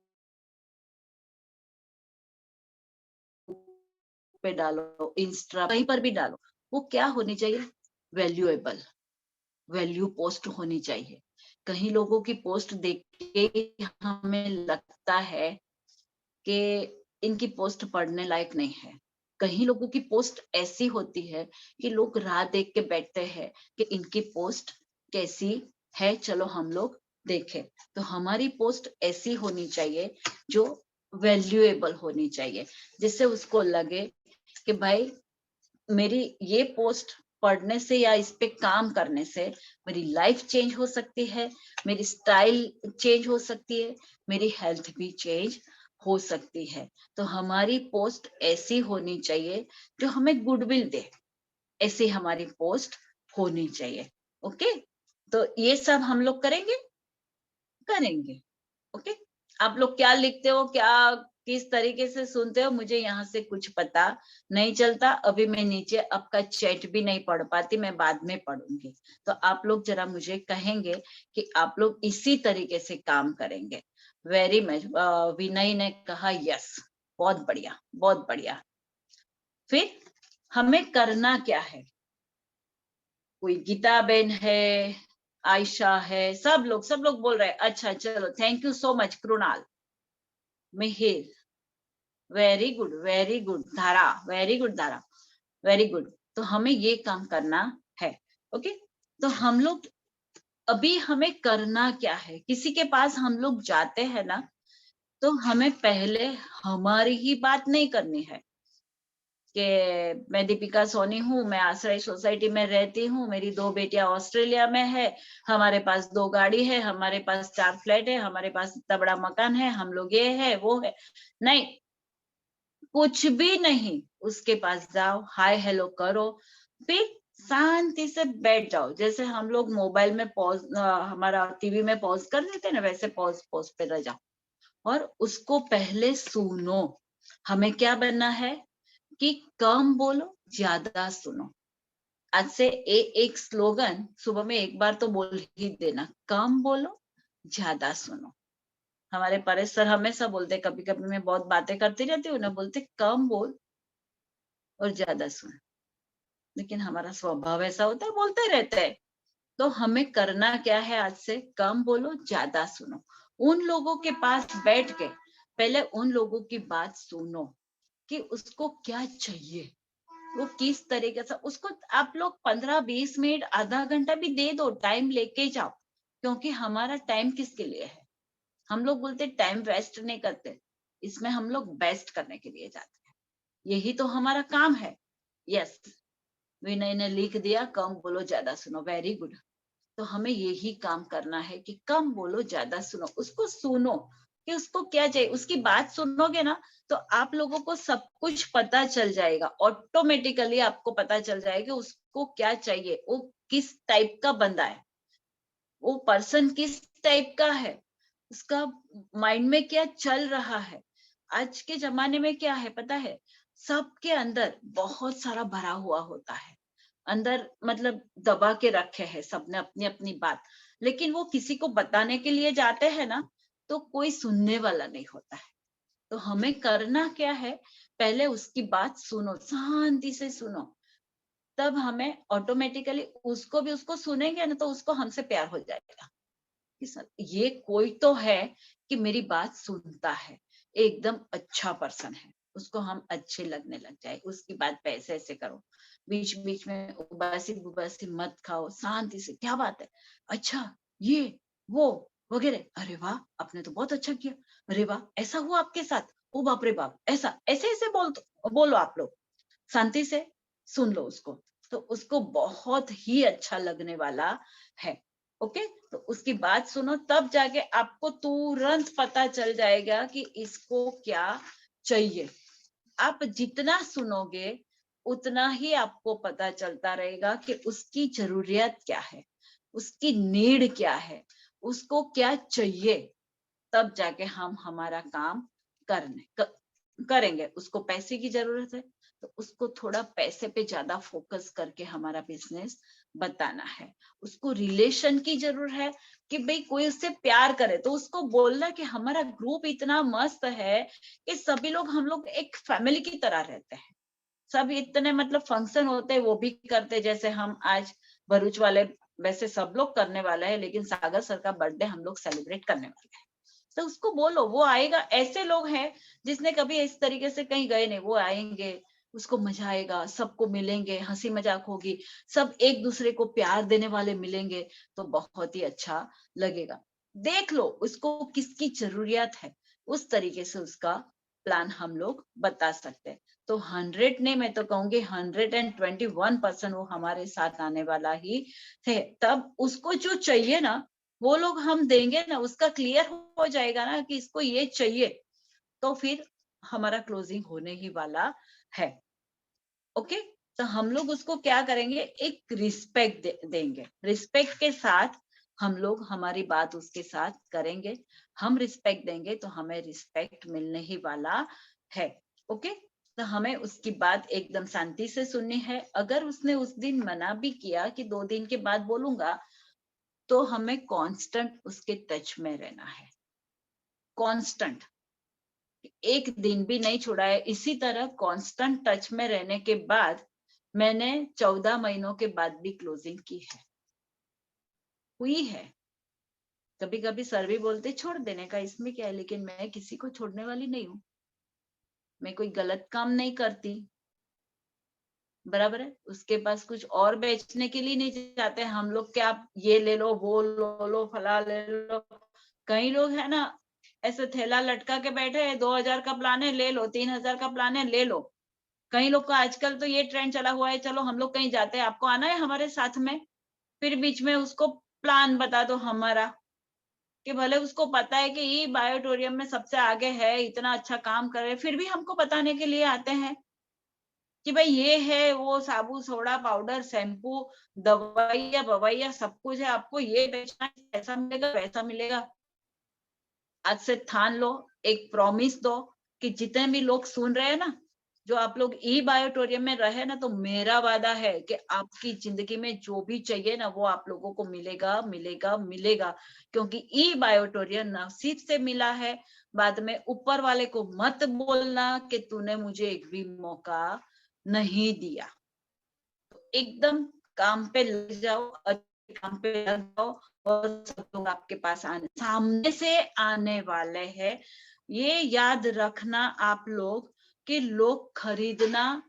पे डालो, इंस्टा कहीं पर भी डालो। वो क्या होनी चाहिए, वैल्यूएबल, वैल्यू पोस्ट होनी चाहिए। कहीं लोगों की पोस्ट देख के हमें लगता है कि इनकी पोस्ट पढ़ने लायक नहीं है। कहीं लोगों की पोस्ट ऐसी होती है कि लोग राह देख के बैठते हैं कि इनकी पोस्ट कैसी है, चलो हम लोग देखें। तो हमारी पोस्ट ऐसी होनी चाहिए जो वैल्यूएबल होनी चाहिए, जिससे उसको लगे कि भाई मेरी ये पोस्ट पढ़ने से या इस पे काम करने से मेरी लाइफ चेंज हो सकती है, मेरी स्टाइल चेंज हो सकती है, मेरी हेल्थ भी चेंज हो सकती है। तो हमारी पोस्ट ऐसी होनी चाहिए जो हमें गुडविल दे, ऐसी हमारी पोस्ट होनी चाहिए। ओके, तो ये सब हम लोग करेंगे करेंगे। ओके, आप लोग क्या लिखते हो, क्या किस तरीके से सुनते हो, मुझे यहाँ से कुछ पता नहीं चलता। अभी मैं नीचे आपका चैट भी नहीं पढ़ पाती, मैं बाद में पढ़ूंगी। तो आप लोग जरा मुझे कहेंगे कि आप लोग इसी तरीके से काम करेंगे। Very much. विनय ने कहा यस, बहुत बढ़िया बहुत बढ़िया। फिर हमें करना क्या है? कोई गीता बेन है, आयशा है, सब लोग बोल रहे हैं। अच्छा चलो, thank you so much. Krunal, Mihir, very good very good. धारा, वेरी गुड धारा, वेरी गुड। तो हमें ये काम करना है। ओके, तो हम लोग अभी हमें करना क्या है? किसी के पास हम लोग जाते हैं ना, तो हमें पहले हमारी ही बात नहीं करनी है कि मैं दीपिका सोनी हूँ, मैं आश्रय सोसाइटी में रहती हूँ, मेरी 2 बेटियां ऑस्ट्रेलिया में है, हमारे पास 2 गाड़ी है, हमारे पास 4 फ्लैट है, हमारे पास इतना बड़ा मकान है, हम लोग ये है वो है। नहीं, कुछ भी नहीं। उसके पास जाओ, हाय हेलो करो, फिर शांति से बैठ जाओ। जैसे हम लोग मोबाइल में पॉज, हमारा टीवी में पॉज कर देते हैं ना, वैसे पॉज पॉज पे रह जाओ और उसको पहले सुनो। हमें क्या बनना है कि कम बोलो, ज्यादा सुनो। आज से एक स्लोगन सुबह में एक बार तो बोल ही देना, कम बोलो, ज्यादा सुनो। हमारे परेश सर हमेशा बोलते, कभी कभी मैं बहुत बातें करती रहती हूँ ना, बोलते कम बोल और ज्यादा सुन। लेकिन हमारा स्वभाव ऐसा होता है, बोलते रहते हैं। तो हमें करना क्या है आज से? कम बोलो, ज्यादा सुनो। उन लोगों के पास बैठ के पहले उन लोगों की बात सुनो कि उसको क्या चाहिए, वो किस तरीके से। उसको आप लोग 15-20 मिनट, आधा घंटा भी दे दो, टाइम लेके जाओ। क्योंकि हमारा टाइम किसके लिए है? हम लोग बोलते टाइम वेस्ट नहीं करते, इसमें हम लोग बेस्ट करने के लिए जाते हैं। यही तो हमारा काम है। यस, विनय ने लिख दिया, कम बोलो ज्यादा सुनो, वेरी गुड। तो हमें यही काम करना है कि कम बोलो ज्यादा सुनो। उसको सुनो कि उसको क्या चाहिए। उसकी बात सुनोगे ना, तो आप लोगों को सब कुछ पता चल जाएगा। ऑटोमेटिकली आपको पता चल जाएगा कि उसको क्या चाहिए, वो किस टाइप का बंदा है, वो पर्सन किस टाइप का है, उसका माइंड में क्या चल रहा है। आज के जमाने में क्या है पता है? सबके अंदर बहुत सारा भरा हुआ होता है, अंदर मतलब दबा के रखे हैं सबने अपनी अपनी बात। लेकिन वो किसी को बताने के लिए जाते हैं ना, तो कोई सुनने वाला नहीं होता है। तो हमें करना क्या है? पहले उसकी बात सुनो, शांति से सुनो। तब हमें ऑटोमेटिकली, उसको भी, उसको सुनेंगे ना तो उसको हमसे प्यार हो जाएगा कि सर ये कोई तो है कि मेरी बात सुनता है, एकदम अच्छा पर्सन है, उसको हम अच्छे लगने लग जाए। उसकी बात पे ऐसे ऐसे करो, बीच बीच में उबासी उबासी मत खाओ, शांति से क्या बात है, अच्छा ये वो वगैरह, अरे वाह आपने तो बहुत अच्छा किया, अरे वाह ऐसा हुआ आपके साथ, ओ बाप रे बाप, ऐसा ऐसे ऐसे बोलो आप लोग, शांति से सुन लो उसको। तो उसको बहुत ही अच्छा लगने वाला है। ओके, तो उसकी बात सुनो, तब जाके आपको तुरंत पता चल जाएगा कि इसको क्या चाहिए। आप जितना सुनोगे उतना ही आपको पता चलता रहेगा कि उसकी जरूरियत क्या है, उसकी नीड क्या है, उसको क्या चाहिए। तब जाके हम हमारा काम करेंगे। उसको पैसे की जरूरत है, तो उसको थोड़ा पैसे पे ज्यादा फोकस करके हमारा बिजनेस बताना है। उसको रिलेशन की जरूरत है कि भाई कोई उससे प्यार करे, तो उसको बोलना कि हमारा ग्रुप इतना मस्त है कि सभी लोग, हम लोग एक फैमिली की तरह रहते हैं। सब इतने मतलब फंक्शन होते हैं वो भी करते, जैसे हम आज भरूच वाले, वैसे सब लोग करने वाले हैं, लेकिन सागर सर का बर्थडे हम लोग सेलिब्रेट करने वाले हैं। तो उसको बोलो, वो आएगा। ऐसे लोग हैं जिसने कभी इस तरीके से कहीं गए नहीं, वो आएंगे, उसको मजा आएगा, सबको मिलेंगे, हंसी मजाक होगी, सब एक दूसरे को प्यार देने वाले मिलेंगे, तो बहुत ही अच्छा लगेगा। देख लो उसको किसकी जरूरियत है, उस तरीके से उसका प्लान हम लोग बता सकते हैं। तो 100 ने, मैं तो कहूंगी 121% वो हमारे साथ आने वाला ही है। तब उसको जो चाहिए ना, वो लोग हम देंगे ना, उसका क्लियर हो जाएगा ना कि इसको ये चाहिए, तो फिर हमारा क्लोजिंग होने ही वाला है। ओके, तो हम लोग उसको क्या करेंगे, एक रिस्पेक्ट देंगे, रिस्पेक्ट के साथ हम लोग हमारी बात उसके साथ करेंगे। हम रिस्पेक्ट देंगे तो हमें रिस्पेक्ट मिलने ही वाला है। ओके, तो हमें उसकी बात एकदम शांति से सुननी है। अगर उसने उस दिन मना भी किया कि 2 दिन के बाद बोलूंगा, तो हमें कांस्टेंट उसके टच में रहना है, कांस्टेंट, एक दिन भी नहीं छोड़ा है। इसी तरह कांस्टेंट टच में रहने के बाद मैंने 14 महीनों के बाद भी क्लोजिंग की है, हुई है। कभी कभी सर भी बोलते छोड़ देने का, इसमें क्या है, लेकिन मैं किसी को छोड़ने वाली नहीं हूँ, मैं कोई गलत काम नहीं करती, बराबर है। उसके पास कुछ और बेचने के लिए नहीं जाते हम लोग, क्या आप ये ले लो, वो लो, फला ले लो। कई लोग है ना ऐसे थैला लटका के बैठे हैं, 2000 का प्लान है ले लो, 3000 का प्लान है ले लो। कई लोग का आजकल तो ये ट्रेंड चला हुआ है, चलो हम लोग कहीं जाते हैं, आपको आना है हमारे साथ में, फिर बीच में उसको प्लान बता दो हमारा, कि भले उसको पता है कि ये बायोटोरियम में सबसे आगे है, इतना अच्छा काम कर रहे, फिर भी हमको बताने के लिए आते हैं कि भाई ये है, वो साबुन, सोडा, पाउडर, शैम्पू, दवाइयाँ बवाइया सब कुछ है, आपको ये बेचना है, ऐसा मिलेगा वैसा मिलेगा। आज से ठान लो, एक प्रॉमिस दो कि जितने भी लोग सुन रहे हैं ना, जो आप लोग ई बायोटोरियम में रहे ना, तो मेरा वादा है कि आपकी जिंदगी में जो भी चाहिए ना, वो आप लोगों को मिलेगा, मिलेगा, मिलेगा। क्योंकि ई बायोटोरियम नसीब से मिला है। बाद में ऊपर वाले को मत बोलना कि तूने मुझे एक भी मौका नहीं दिया। एकदम काम पे लग जाओ, अच्छे काम पे लग जाओ, और सब लोग आपके पास सामने से आने वाले हैं। ये याद रखना आप लोग कि लोग खरीदना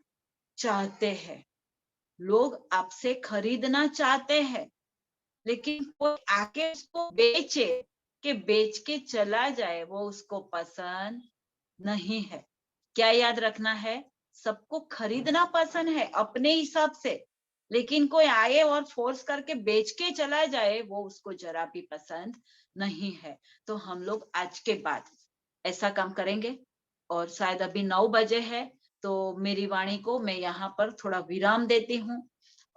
चाहते हैं, लोग आपसे खरीदना चाहते हैं, लेकिन कोई आके उसको बेचे, कि बेच के चला जाए, वो उसको पसंद नहीं है। क्या याद रखना है, सबको खरीदना पसंद है अपने हिसाब से, लेकिन कोई आए और फोर्स करके बेच के चला जाए, वो उसको जरा भी पसंद नहीं है। तो हम लोग आज के बाद ऐसा काम करेंगे। और शायद अभी 9 बजे है, तो मेरी वाणी को मैं यहाँ पर थोड़ा विराम देती हूँ।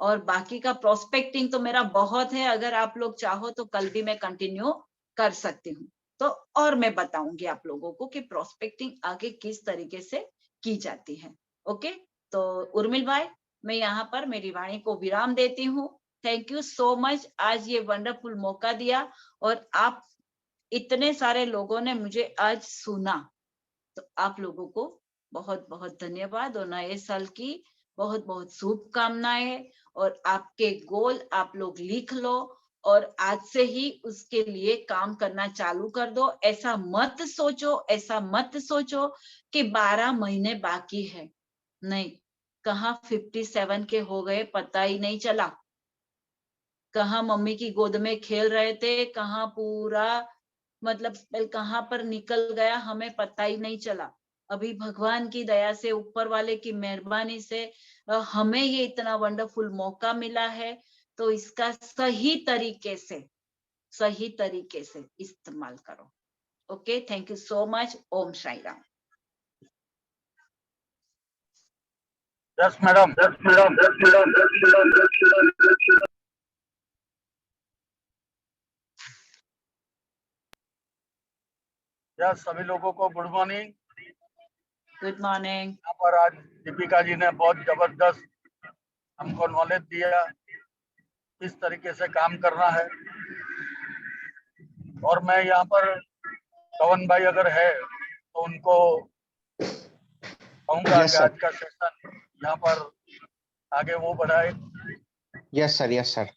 और बाकी का प्रोस्पेक्टिंग तो मेरा बहुत है, अगर आप लोग चाहो तो कल भी मैं कंटिन्यू कर सकती हूँ। तो और मैं बताऊंगी आप लोगों को कि प्रोस्पेक्टिंग आगे किस तरीके से की जाती है। ओके, तो उर्मिल भाई, मैं यहाँ पर मेरी वाणी को विराम देती हूँ। थैंक यू सो मच, आज ये वंडरफुल मौका दिया, और आप इतने सारे लोगों ने मुझे आज सुना, तो आप लोगों को बहुत बहुत धन्यवाद, और नए साल की बहुत बहुत शुभकामनाएं। और आपके गोल आप लोग लिख लो, और आज से ही उसके लिए काम करना चालू कर दो। ऐसा मत सोचो, ऐसा मत सोचो कि 12 महीने बाकी है, नहीं, कहाँ 57 के हो गए पता ही नहीं चला, कहाँ मम्मी की गोद में खेल रहे थे, कहाँ पूरा मतलब स्पेल कहाँ पर निकल गया, हमें पता ही नहीं चला। अभी भगवान की दया से, ऊपर वाले की मेहरबानी से हमें ये इतना वंडरफुल मौका मिला है, तो इसका सही तरीके से इस्तेमाल करो। Okay, thank you so much. Om Sai Ram. Yes madam, yes madam, yes madam, yes madam, yes madam. Yes, सभी लोगों को गुड मॉर्निंग। Good morning. यहाँ पर आज दीपिका जी ने बहुत जबरदस्त हमको नॉलेज दिया किस तरीके से काम करना है। और मैं यहाँ पर पवन भाई अगर है तो उनको कहूँगा कि आज का सेशन यहाँ पर आगे वो बढ़ाए। Yes sir, yes sir.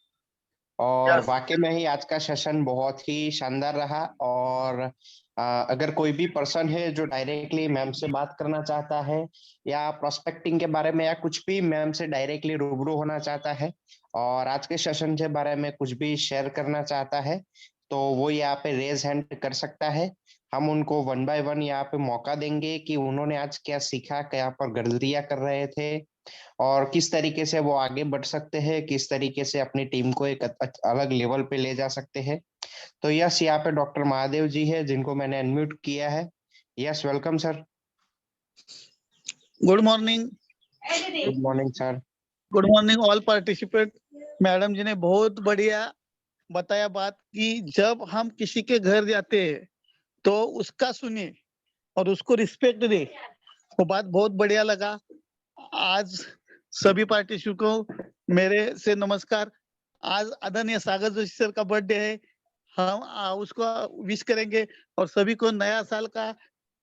और यस वाकई में ही आज का सेशन बहुत ही शानदार रहा, और अगर कोई भी पर्सन है जो डायरेक्टली मैम से बात करना चाहता है या प्रोस्पेक्टिंग के बारे में या कुछ भी मैम से डायरेक्टली रूबरू होना चाहता है और आज के सेशन के बारे में कुछ भी शेयर करना चाहता है, तो वो यहाँ पे रेज हैंड कर सकता है। हम उनको 1 बाय 1 यहाँ पे मौका देंगे कि उन्होंने आज क्या सीखा, क्या पर गलतियां कर रहे थे और किस तरीके से वो आगे बढ़ सकते हैं, किस तरीके से अपनी टीम को एक अलग लेवल पे ले जा सकते हैं। तो यस, यहाँ पे डॉक्टर महादेव जी है जिनको मैंने अनम्यूट किया है। Yes, welcome sir. Good morning. Good morning sir. Good morning all participant. Madam जी ने बहुत बढ़िया बताया बात कि जब हम किसी के घर जाते हैं तो उसका सुने और उसको रिस्पेक्ट दे, वो बात बहुत बढ़िया लगा। आज सभी पार्टिसिपेंटों को मेरे से नमस्कार। आज आदरणीय सागर जोशी सर का बर्थडे है, हम उसको विश करेंगे और सभी को नया साल का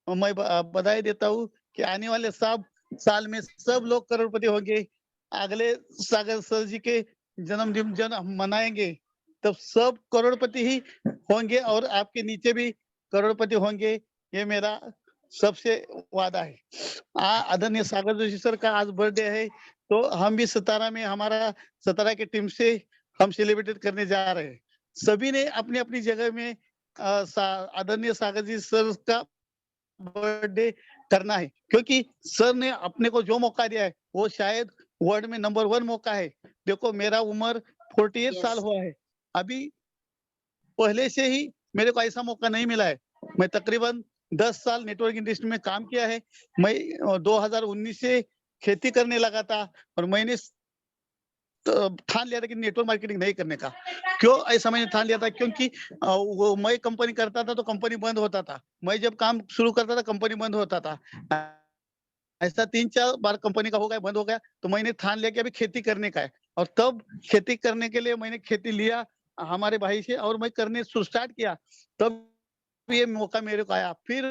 मैं बधाई देता हूँ कि आने वाले साल में सब लोग करोड़पति होंगे। अगले सागर सर जी के जन्मदिन जब हम मनाएंगे तब सब करोड़पति ही होंगे और आपके नीचे भी करोड़पति होंगे, ये मेरा सबसे वादा है। आदरणीय सागर जोशी सर का आज बर्थडे है, तो हम भी सतारा में हमारा सतारा की टीम से हम सेलिब्रेट करने जा रहे हैं। सभी ने अपनी अपनी जगह में आदरणीय सागर जी सर का बर्थडे करना है, क्योंकि सर ने अपने को जो मौका दिया है वो शायद वर्ल्ड में नंबर 1 मौका है। देखो मेरा उम्र 48 साल हुआ है, अभी पहले से ही मेरे को ऐसा मौका नहीं मिला है। मैं तकरीबन 10 साल नेटवर्क इंडस्ट्री में काम किया है। मैं 2019 से खेती करने लगा था और मैंने ठान लिया था कि नेटवर्क मार्केटिंग नहीं करने का। क्यों ऐसा मैंने ठान लिया था? क्योंकि वो मैं कंपनी करता था तो कंपनी बंद होता था, मैं जब काम शुरू करता था कंपनी बंद होता था। ऐसा 3-4 बार कंपनी का हो गया, बंद हो गया, तो मैंने ठान लिया कि अभी खेती करने का है और तब खेती करने के लिए मैंने खेती लिया हमारे भाई से और मैं करने स्टार्ट किया, तब ये मौका मेरे को आया। फिर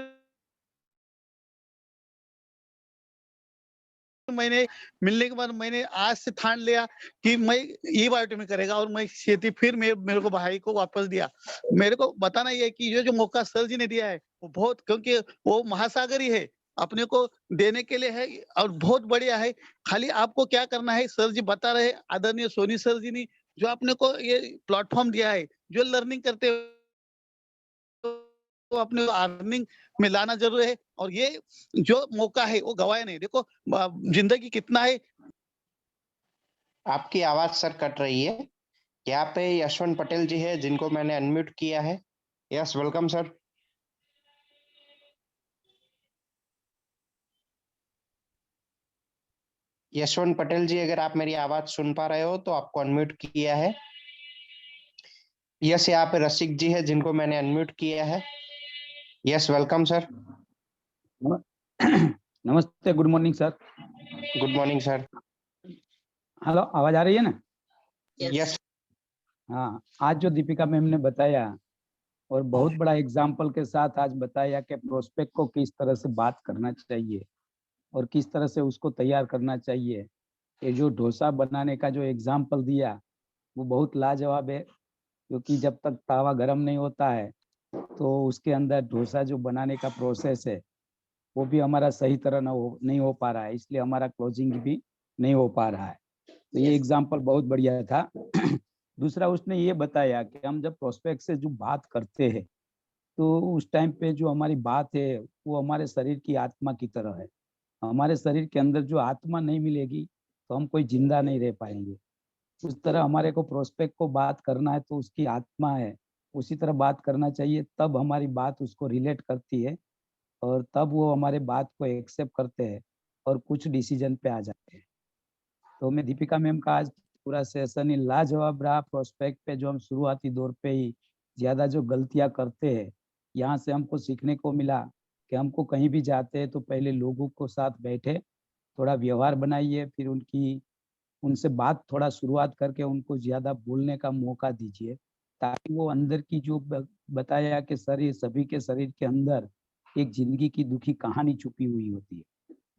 मैंने मिलने के बाद मैंने आज से ठान लिया कि मैं ये बायोटेक में करेगा और मैं खेती फिर मेरे को भाई को वापस दिया। मेरे को बताना ये है कि ये जो मौका सर जी ने दिया है वो बहुत, क्योंकि वो महासागर ही है, अपने को देने के लिए है और बहुत बढ़िया है। खाली आपको क्या करना है, सर जी बता रहे, आदरणीय सोनी सर जी ने जो अपने को ये प्लेटफॉर्म दिया है, जो लर्निंग करते तो अपने अर्निंग में लाना जरूर है और ये जो मौका है वो गवाया नहीं। देखो जिंदगी कितना है। आपकी आवाज सर कट रही है। यहाँ पे यशवंत पटेल जी है जिनको मैंने अनम्यूट किया है। Yes, welcome sir. Yashwant Patel ji, अगर आप मेरी आवाज सुन पा रहे हो तो आपको अनम्यूट किया है। यस, यहाँ पे रसिक जी है जिनको मैंने अनम्यूट किया है। Yes, welcome sir. नमस्ते, good morning sir. Good morning sir. Hello, आवाज आ रही है ना? यस। हाँ, आज जो दीपिका मैम ने बताया और बहुत बड़ा एग्जाम्पल के साथ आज बताया कि प्रोस्पेक्ट को किस तरह से बात करना चाहिए और किस तरह से उसको तैयार करना चाहिए। ये जो डोसा बनाने का जो एग्जाम्पल दिया वो बहुत लाजवाब है, क्योंकि जब तक तावा गर्म नहीं होता है तो उसके अंदर डोसा जो बनाने का प्रोसेस है वो भी हमारा सही तरह नहीं हो पा रहा है, इसलिए हमारा क्लोजिंग भी नहीं हो पा रहा है। तो ये एग्जाम्पल बहुत बढ़िया था। दूसरा, उसने ये बताया कि हम जब प्रोस्पेक्ट से जो बात करते हैं तो उस टाइम पे जो हमारी बात है वो हमारे शरीर की आत्मा की तरह है। हमारे शरीर के अंदर जो आत्मा नहीं मिलेगी तो हम कोई जिंदा नहीं रह पाएंगे। उस तरह हमारे को प्रोस्पेक्ट को बात करना है तो उसकी आत्मा है, उसी तरह बात करना चाहिए, तब हमारी बात उसको रिलेट करती है और तब वो हमारे बात को एक्सेप्ट करते हैं और कुछ डिसीजन पे आ जाते हैं। तो मैं दीपिका मैम का आज पूरा सेशन ही लाजवाब रहा। प्रोस्पेक्ट पे जो हम शुरुआती दौर पे ही ज्यादा जो गलतियां करते हैं, यहाँ से हमको सीखने को मिला कि हमको कहीं भी जाते हैं तो पहले लोगों को साथ बैठे, थोड़ा व्यवहार बनाइए, फिर उनसे बात थोड़ा शुरुआत करके उनको ज्यादा बोलने का मौका दीजिए, ताकि वो अंदर की जो बताया कि शरीर, सभी के शरीर के अंदर एक जिंदगी की दुखी कहानी छुपी हुई होती है।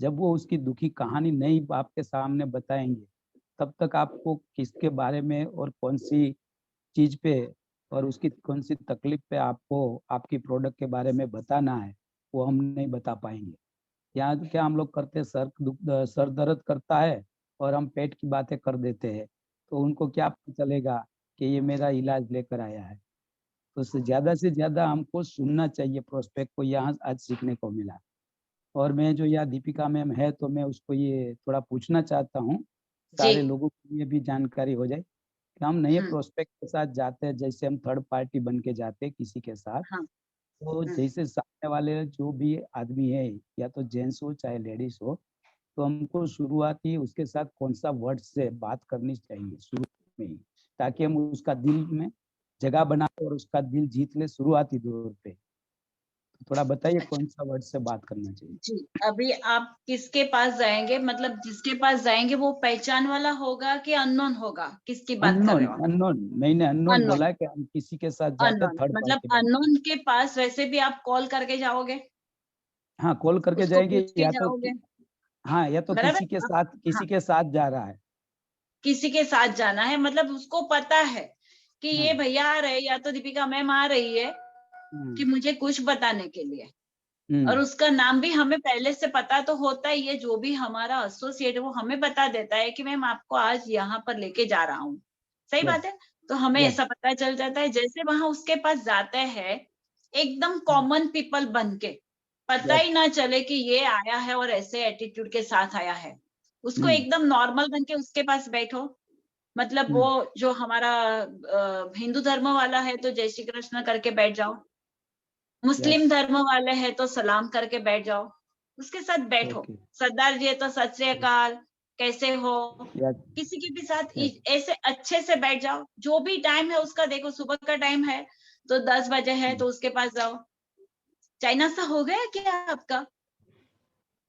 जब वो उसकी दुखी कहानी नहीं आपके सामने बताएंगे तब तक आपको किसके बारे में और कौन सी चीज पे और उसकी कौन सी तकलीफ पे आपको आपकी प्रोडक्ट के बारे में बताना है वो हम नहीं बता पाएंगे। यहाँ तो क्या हम लोग करते हैं, सर दर्द करता है और हम पेट की बातें कर देते हैं, तो उनको क्या पता चलेगा कि ये मेरा इलाज लेकर आया है। तो से ज्यादा हमको सुनना चाहिए प्रोस्पेक्ट को, यहाँ आज सीखने को मिला। और मैं जो यहाँ दीपिका मैम है तो मैं उसको ये थोड़ा पूछना चाहता हूँ, सारे जी। लोगों को ये भी जानकारी हो जाए कि हम नए हम्म, प्रोस्पेक्ट के साथ जाते हैं, जैसे हम थर्ड पार्टी बन के जाते हैं किसी के साथ, हाँ। तो जैसे सामने वाले जो भी आदमी है, या तो जेंट्स हो चाहे लेडीज हो, तो हमको शुरुआती उसके साथ कौन सा वर्ड से बात करनी चाहिए शुरू में ही, ताकि हम उसका दिल में जगह बना और उसका दिल जीत ले शुरुआती दौर पे। तो थोड़ा बताइए अच्छा कौन सा वर्ड से बात करना चाहिए। जी, अभी आप किसके पास जाएंगे, मतलब जिसके पास जाएंगे वो पहचान वाला होगा कि अननोन होगा, किसकी बात कर अननोन, रहे हो आप? अननोन, मैंने अननोन अननोन। बोला कि हम किसी के साथ जाते अननोन थर्ड मतलब पार्टी बन। अननोन के पास वैसे भी आप कॉल करके जाओगे, हाँ, कॉल करके उसको जाएंगे पूछ के या तो जाओगे, हाँ, या तो बराबर? आप हाँ, किसी के साथ जा रहा है। किसी के साथ जाना है, मतलब उसको पता है कि हाँ, ये भैया आ रहे हैं या तो दीपिका मैम आ रही है कि हम्म, मुझे कुछ बताने के लिए। और हम्म, उसका नाम भी हमें पहले से पता तो होता ही है, जो भी हमारा एसोसिएट है वो हमें बता देता है कि मैम आपको आज यहाँ पर लेके जा रहा हूँ। सही बात यस, है। तो हमें यस, ऐसा पता चल जाता है, जैसे वहां उसके पास जाते हैं एकदम कॉमन पीपल बन के, पता यस, ही ना चले कि ये आया है और ऐसे एटीट्यूड के साथ आया है। उसको हम्म, एकदम नॉर्मल बन के उसके पास बैठो। मतलब वो हम्म, जो हमारा हिंदू धर्म वाला है तो जय श्री कृष्ण करके बैठ जाओ, यस, मुस्लिम धर्म वाले हैं तो सलाम करके बैठ जाओ, उसके साथ बैठो। ओके, सरदार जी है तो सत श्री अकाल, कैसे हो, यस, किसी के भी साथ यस, ऐसे अच्छे से बैठ जाओ। जो भी टाइम है उसका देखो, सुबह का टाइम है तो 10 बजे है तो उसके पास जाओ, चाय नाश्ता हो गया क्या आपका, यस,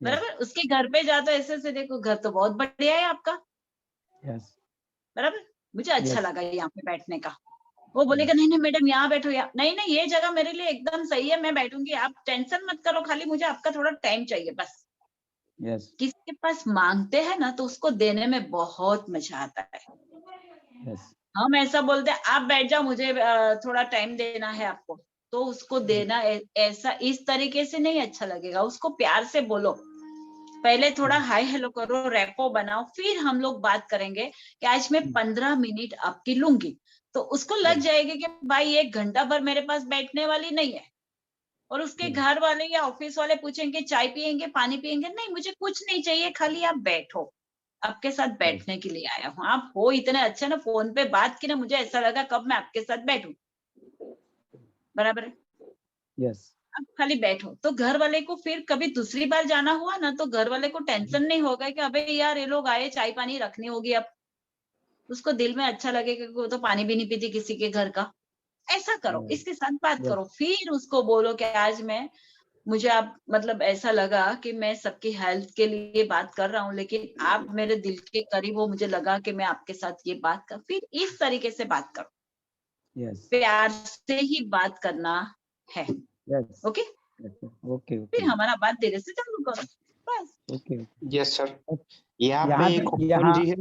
बराबर? उसके घर पे जाओ तो ऐसे से देखो, घर तो बहुत बढ़िया है आपका, यस, बराबर? मुझे अच्छा यस, लगा यहाँ पे बैठने का। वो बोलेगा यस, नहीं नहीं मैडम यहाँ बैठो, या नहीं नहीं ये जगह मेरे लिए एकदम सही है, मैं बैठूंगी, आप टेंशन मत करो, खाली मुझे आपका थोड़ा टाइम चाहिए बस। यस, किसके पास मांगते हैं ना तो उसको देने में बहुत मजा आता है। यस, हम ऐसा बोलते हैं आप बैठ जाओ, मुझे थोड़ा टाइम देना है आपको, तो उसको देना ऐसा इस तरीके से नहीं अच्छा लगेगा। उसको प्यार से बोलो, पहले थोड़ा हाय हेलो करो, रैपो बनाओ, फिर हम लोग बात करेंगे कि आज मैं 15 मिनट आपकी लूंगी। तो उसको लग यस, जाएगी कि भाई 1 घंटा भर मेरे पास बैठने वाली नहीं है। और उसके यस, घर वाले या ऑफिस वाले पूछेंगे चाय पियेंगे, पानी पियेंगे, नहीं मुझे कुछ नहीं चाहिए, खाली आप बैठो, आपके साथ बैठने के लिए आया हूँ। आप हो इतने अच्छे ना, फोन पे बात की ना, मुझे ऐसा लगा कब मैं आपके साथ बैठूं, बराबर है? यस, आप खाली बैठो तो घर वाले को फिर कभी दूसरी बार जाना हुआ ना तो घर वाले को टेंशन नहीं होगा कि अबे यार ये लोग आए, चाय पानी रखनी होगी अब। उसको दिल में अच्छा लगेगा कि वो तो पानी भी नहीं पीती किसी के घर का। ऐसा करो, इसके साथ बात यस, करो, फिर उसको बोलो कि आज मैं, मुझे आप मतलब ऐसा लगा कि मैं सबकी हेल्थ के लिए बात कर रहा हूँ, लेकिन आप मेरे दिल के करीब हो, मुझे लगा कि मैं आपके साथ ये बात कर, फिर इस तरीके से बात करो, यस, प्यार से ही बात करना है। यस, ओके, ओके, फिर ओके, हमारा बात धीरे से चालू करो, बस। ओके। Yes sir. यहाँ पे यहाँ एक पे ओपन यहाँ जी है।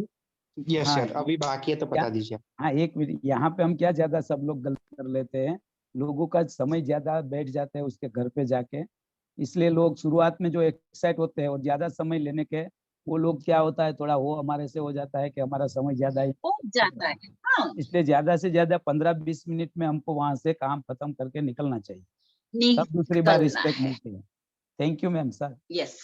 यस हाँ, सर, अभी बाकी है तो या, बता दीजिए। हाँ, एक मिनट, यहाँ पे हम क्या ज्यादा सब लोग गलती कर लेते हैं, लोगों का समय ज्यादा बैठ जाते हैं उसके घर पे जाके, इसलिए लोग शुरुआत में जो एक्साइट होते हैं और ज्यादा समय लेने के, वो लोग क्या होता है, थोड़ा वो हमारे से हो जाता है कि हमारा समय ज्यादा ही हो चल जाता रहा है। है। हाँ, इसलिए ज्यादा से ज्यादा 15-20 मिनट में हमको वहां से काम खत्म करके निकलना चाहिए, तब दूसरी बार निकलना रिस्पेक्ट है। मिलती है। Thank you ma'am sir. Yes,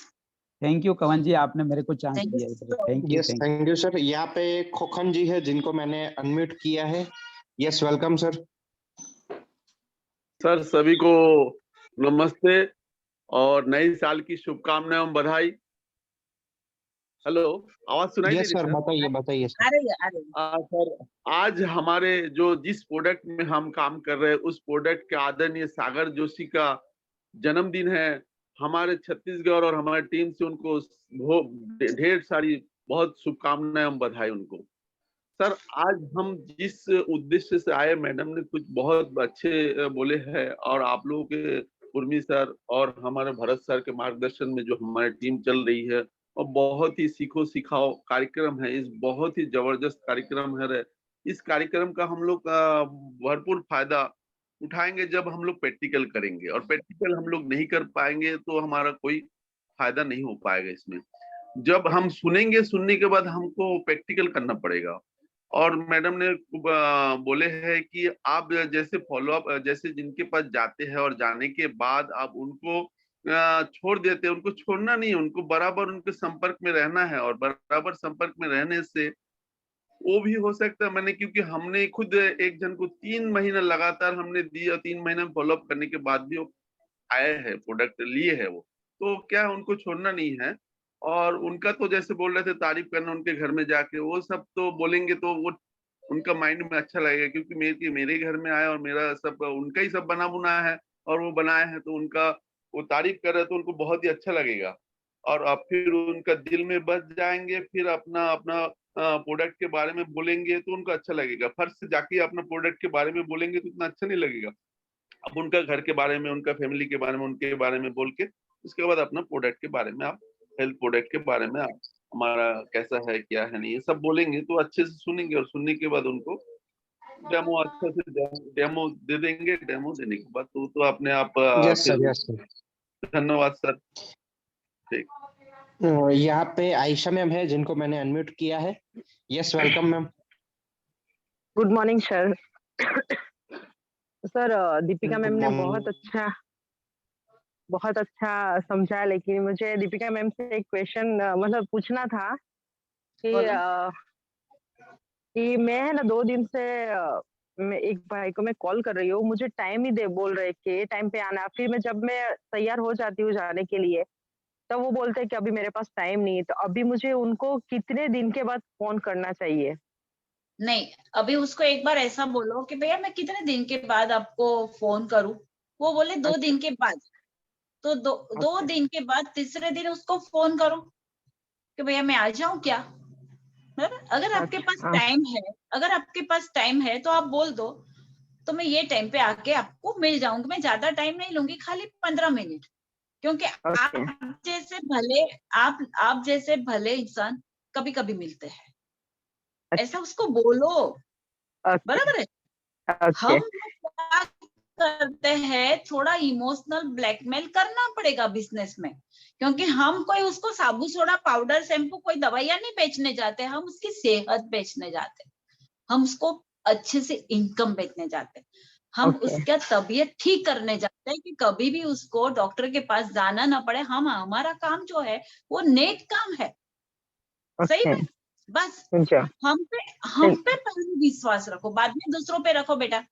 thank you कवन जी, आपने मेरे को चांस थैंक यू दिया इधर, so thank you, yes thank thank you sir. यहाँ पे खोखन जी है जिनको मैंने अनम्यूट किया है। Yes welcome sir. सर सभी को नमस्ते और नई साल की शुभकामनाएं और बधाई। हेलो, आवाज सुनाई दे यस रही सर, सर? बताइए बताइए सर। अरे अरे, सर, आज हमारे जो जिस प्रोडक्ट में हम काम कर रहे हैं उस प्रोडक्ट के आदरणीय सागर जोशी का जन्मदिन है। हमारे छत्तीसगढ़ और हमारी टीम से उनको ढेर सारी बहुत शुभकामनाएं और बधाई उनको। सर, आज हम जिस उद्देश्य से आए, मैडम ने कुछ बहुत अच्छे बोले हैं और आप लोगों के उर्मी सर और हमारे भरत सर के मार्गदर्शन में जो हमारी टीम चल रही है और बहुत ही सीखो सिखाओ कार्यक्रम है, इस बहुत ही जबरदस्त कार्यक्रम है इस कार्यक्रम का हम लोग भरपूर फायदा उठाएंगे जब हम लोग प्रैक्टिकल करेंगे, और प्रैक्टिकल हम लोग नहीं कर पाएंगे तो हमारा कोई फायदा नहीं हो पाएगा इसमें। जब हम सुनेंगे, सुनने के बाद हमको प्रैक्टिकल करना पड़ेगा। और मैडम ने बोले हैं कि आप जैसे फॉलो अप, जैसे जिनके पास जाते हैं और जाने के बाद आप उनको छोड़ देते हैं, उनको छोड़ना नहीं है, उनको बराबर उनके संपर्क में रहना है। और बराबर संपर्क में रहने से वो भी हो सकता है, मैंने क्योंकि हमने खुद एक जन को 3 महीना लगातार हमने दिया, 3 महीना फॉलो अप करने के बाद भी वो आए हैं, प्रोडक्ट लिए है वो, तो क्या है, उनको छोड़ना नहीं है। और उनका तो जैसे बोल रहे थे तारीफ करना उनके घर में जाके, वो सब तो बोलेंगे तो वो उनका माइंड में अच्छा लगेगा, क्योंकि मेरे घर में आए और मेरा सब उनका ही सब बना बुना है और वो बनाए हैं, तो उनका वो तारीफ कर रहे तो उनको बहुत ही अच्छा लगेगा। और अब फिर उनका दिल में बस जाएंगे, फिर अपना अपना प्रोडक्ट के बारे में बोलेंगे तो उनको अच्छा लगेगा। फर्स्ट से जाके अपना प्रोडक्ट के बारे में बोलेंगे तो इतना अच्छा नहीं लगेगा। अब उनका घर के बारे में, उनका फैमिली के बारे में, उनके बारे में बोल के उसके बाद अपना प्रोडक्ट के बारे में, आप हेल्थ प्रोडक्ट के बारे में आप हमारा कैसा है, क्या है, नहीं, ये सब बोलेंगे तो अच्छे से सुनेंगे। और सुनने के बाद उनको डेमो अच्छे से डेमो दे देंगे। डेमो देने के बाद तो अपने आप यस फिर सर, यस सर। धन्यवाद सर। ठीक, यहाँ पे आयशा मैम है जिनको मैंने अनम्यूट किया है। Yes, welcome ma'am. Good morning sir. Sir Deepika ma'am good ने मॉर्निंग। बहुत अच्छा समझा, लेकिन मुझे दीपिका मैम से एक क्वेश्चन मतलब पूछना था कि बोलो। कि मैं है ना 2 दिन से मैं एक भाई को मैं कॉल कर रही हूँ, मुझे टाइम ही दे बोल रहे कि ये टाइम पे आना। फिर जब मैं तैयार हो जाती हूँ जाने के लिए, तब वो बोलते हैं कि अभी मेरे पास टाइम नहीं है। तो अभी मुझे उनको कितने दिन के बाद फोन करना चाहिए? नहीं, अभी उसको एक बार ऐसा बोलो कि भैया मैं कितने दिन के बाद आपको फोन करूं। वो बोले 2 दिन के बाद, तो दो दिन के बाद तीसरे दिन उसको फोन करो कि भैया मैं आ जाऊं क्या। अगर आपके पास अच्छा, टाइम है, अगर आपके पास टाइम है तो आप बोल दो, तो मैं ये टाइम पे आके आपको मिल जाऊंगी। मैं ज्यादा टाइम नहीं लूंगी, खाली 15 मिनट। क्योंकि ओके, आप जैसे भले इंसान कभी कभी मिलते हैं, अच्छा, ऐसा उसको बोलो। ओके, बराबर है। ओके, हम लोग क्या करते हैं, थोड़ा इमोशनल ब्लैकमेल करना पड़ेगा बिजनेस में, क्योंकि हम कोई उसको साबु सोडा पाउडर शैम्पू कोई दवाइयां नहीं बेचने जाते, हम उसकी सेहत बेचने जाते, हम उसको अच्छे से इनकम बेचने जाते, हम ओके, उसका तबीयत ठीक करने जाते हैं कि कभी भी उसको डॉक्टर के पास जाना ना पड़े। हमारा काम जो है वो नेक काम है। सही ओके, में, बस समझा। हम पे पहले विश्वास रखो, बाद में दूसरों पे रखो बेटा।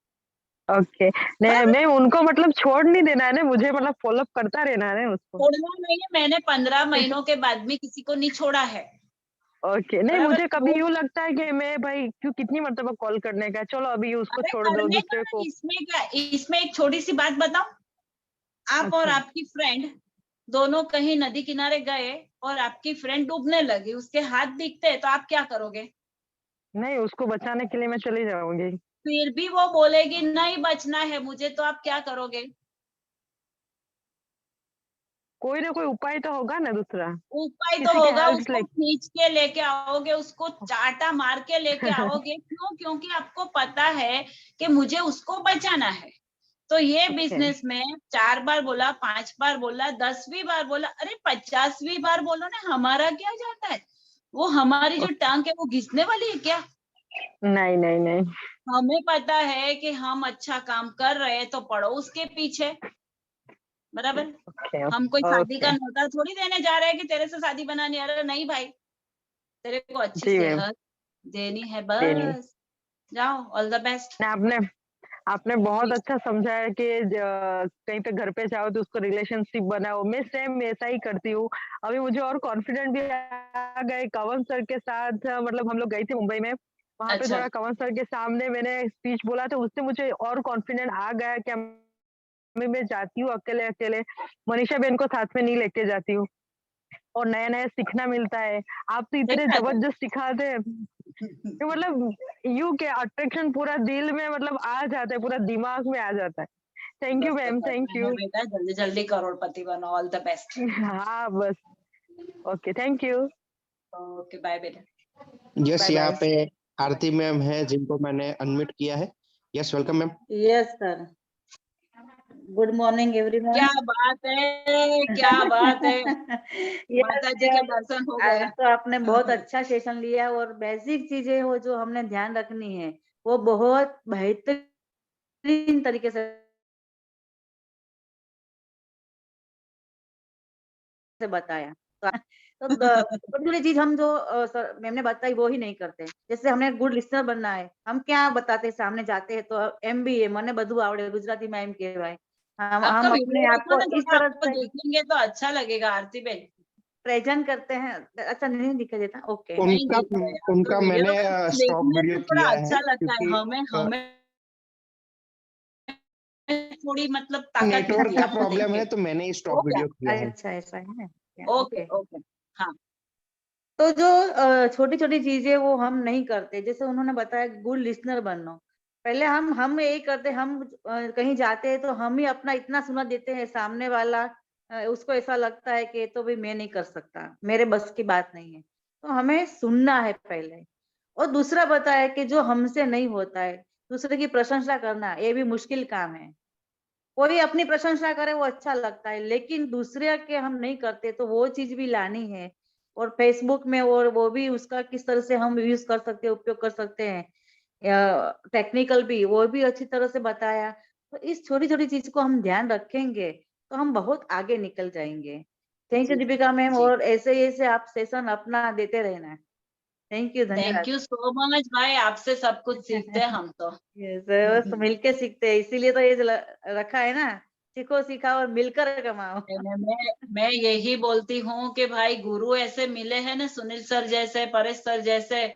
ओके, नहीं बराबर। मैं उनको मतलब छोड़ नहीं देना है ना, मुझे मतलब फॉलो अप करता रहना है ना उसको। छोड़ना नहीं है, मैंने 15 महीनों के बाद भी किसी को नहीं छोड़ा है। ओके, नहीं बराबर। मुझे कभी यूँ लगता है कि मैं भाई क्यों कितनी मरतबा कॉल करने का, चलो अभी उसको अरे छोड़ दो करने का दूसरे को। नहीं, इसमें क्या, इसमें एक छोटी सी बात बताऊं। आप और अच्छा, आपकी फ्रेंड दोनों कहीं नदी किनारे गए और आपकी फ्रेंड डूबने लगी, उसके हाथ दिखते हैं, तो आप क्या करोगे। नहीं उसको बचाने के लिए मैं चली जाऊंगी। फिर भी वो बोलेगी नहीं बचना है मुझे, तो आप क्या करोगे। कोई ना कोई उपाय तो होगा ना दूसरा, उपाय तो किसी के होगा, हेल्प उसको ले। खींच के लेके आओगे, उसको चाटा मार के लेके आओगे। क्यों, क्योंकि आपको पता है कि मुझे उसको बचाना है। तो ये ओके, बिजनेस में 4 बार बोला, 5 बार बोला, 10वीं बार बोला, अरे 50वीं बार बोलो ना, हमारा क्या जाता है। वो हमारी जो टांग है वो घिसने वाली है क्या। नहीं नहीं नहीं, हमें पता है कि हम अच्छा काम कर रहे हैं, तो पड़ो उसके पीछे। बराबर। ओके, हम कोई शादी का ओके, न्योता थोड़ी देने जा रहे हैं कि तेरे से शादी बनानी। अरे नहीं भाई, तेरे को अच्छी जी मैम, सेहत देनी है, देनी। बस जाओ। All the best. नहीं, आपने आपने बहुत अच्छा समझाया कि कहीं पे घर पे जाओ तो उसको रिलेशनशिप बनाओ। मैं सेम ऐसा ही करती हूँ। अभी मुझे और कॉन्फिडेंट भी आ गए कंवन सर के साथ, मतलब हम लोग गए थे मुंबई में, वहां पे अच्छा, थोड़ा कंवन सर के सामने मैंने स्पीच बोला, तो उससे मुझे और कॉन्फिडेंट आ गया कि मैं जाती हूँ अकेले अकेले, मनीषा बहन को साथ में नहीं लेके जाती हूँ, और नया नया सीखना मिलता है। आप तो इतने देखा था। जबरदस्त सिखाते हैं कि मतलब यू के अट्रैक्शन पूरा दिल में मतलब आ जाता है, पूरा दिमाग में आ जाता है। थैंक यू बस तो मैम, थैंक करना है यू। बेटा, जल्दी जल्दी करोड़पति बनो। All the best. हाँ बस, okay, thank you, okay, bye बेटा। यस, बाय यहाँ बाय। पे आरती मैम है जिनको मैंने अनम्यूट किया है। Yes welcome ma'am. Yes sir, good morning everyone. क्या बात है, क्या बात है, माता जी के दर्शन हो गए। आज तो आपने बहुत अच्छा सेशन लिया और बेसिक चीजें वो जो हमने ध्यान रखनी है वो बहुत बेहतरीन तरीके से बताया। तो छोटी चीज हम जो मैम ने बताई वो ही नहीं करते। जैसे हमने गुड लिस्नर बनना है, हम क्या बताते सामने जाते हैं तो MBA मने બધું આવડે गुजराती में एम कहवाय। हम आपका अपने वीडियो आप को देखो ना, इस थोड़ा तरह आपको से देखेंगे तो अच्छा लगेगा आरती बेन। प्रेजेंट करते हैं। अच्छा नहीं दिखा देता, ओके। नहीं उनका देख रहे हैं, आपका उनका वीडियो मैंने स्टॉक देखने वीडियो में थोड़ा किया है अच्छा लगता है। क्योंकि हमें थोड़ी मतलब ताकत नेटवर्क दिखती है का आपको देख प्रॉब्लम के। है तो मैंने हो स्टॉक गया, वीडियो किया है। अच्छा ऐसा है, ओके ओके। ओके। हाँ, तो जो छोटी छोटी चीजें वो हम नहीं करते। जैसे उन्होंने बताया गुड लिसनर बनना। पहले हम यही करते, हम कहीं जाते हैं तो हम ही अपना इतना सुना देते हैं, सामने वाला उसको ऐसा लगता है कि तो भी मैं नहीं कर सकता, मेरे बस की बात नहीं है। तो हमें सुनना है पहले। और दूसरा बताया कि जो हमसे नहीं होता है दूसरे की प्रशंसा करना, ये भी मुश्किल काम है। कोई अपनी प्रशंसा करे वो अच्छा लगता है, लेकिन दूसरे के हम नहीं करते तो वो चीज भी लानी है। और फेसबुक में और वो भी उसका किस तरह से हम यूज कर सकते हैं, उपयोग कर सकते हैं, टेक्निकल भी वो भी अच्छी तरह से बताया। तो इस छोटी छोटी चीज को हम ध्यान रखेंगे तो हम बहुत आगे निकल जाएंगे। थैंक यू जी दीपिका मैम, जी। और ऐसे ही ऐसे आप सेशन अपना देते रहना। थैंक यू, थैंक धन्यवाद। यू सो मच भाई, आपसे सब कुछ सीखते हैं हम तो। यस, बस मिलके सीखते हैं, इसीलिए तो ये रखा है ना, सीखो सिखाओ और मिलकर कमाओ। मैं यही बोलती हूँ कि भाई गुरु ऐसे मिले हैं ना, सुनील सर जैसे, परेश सर जैसे,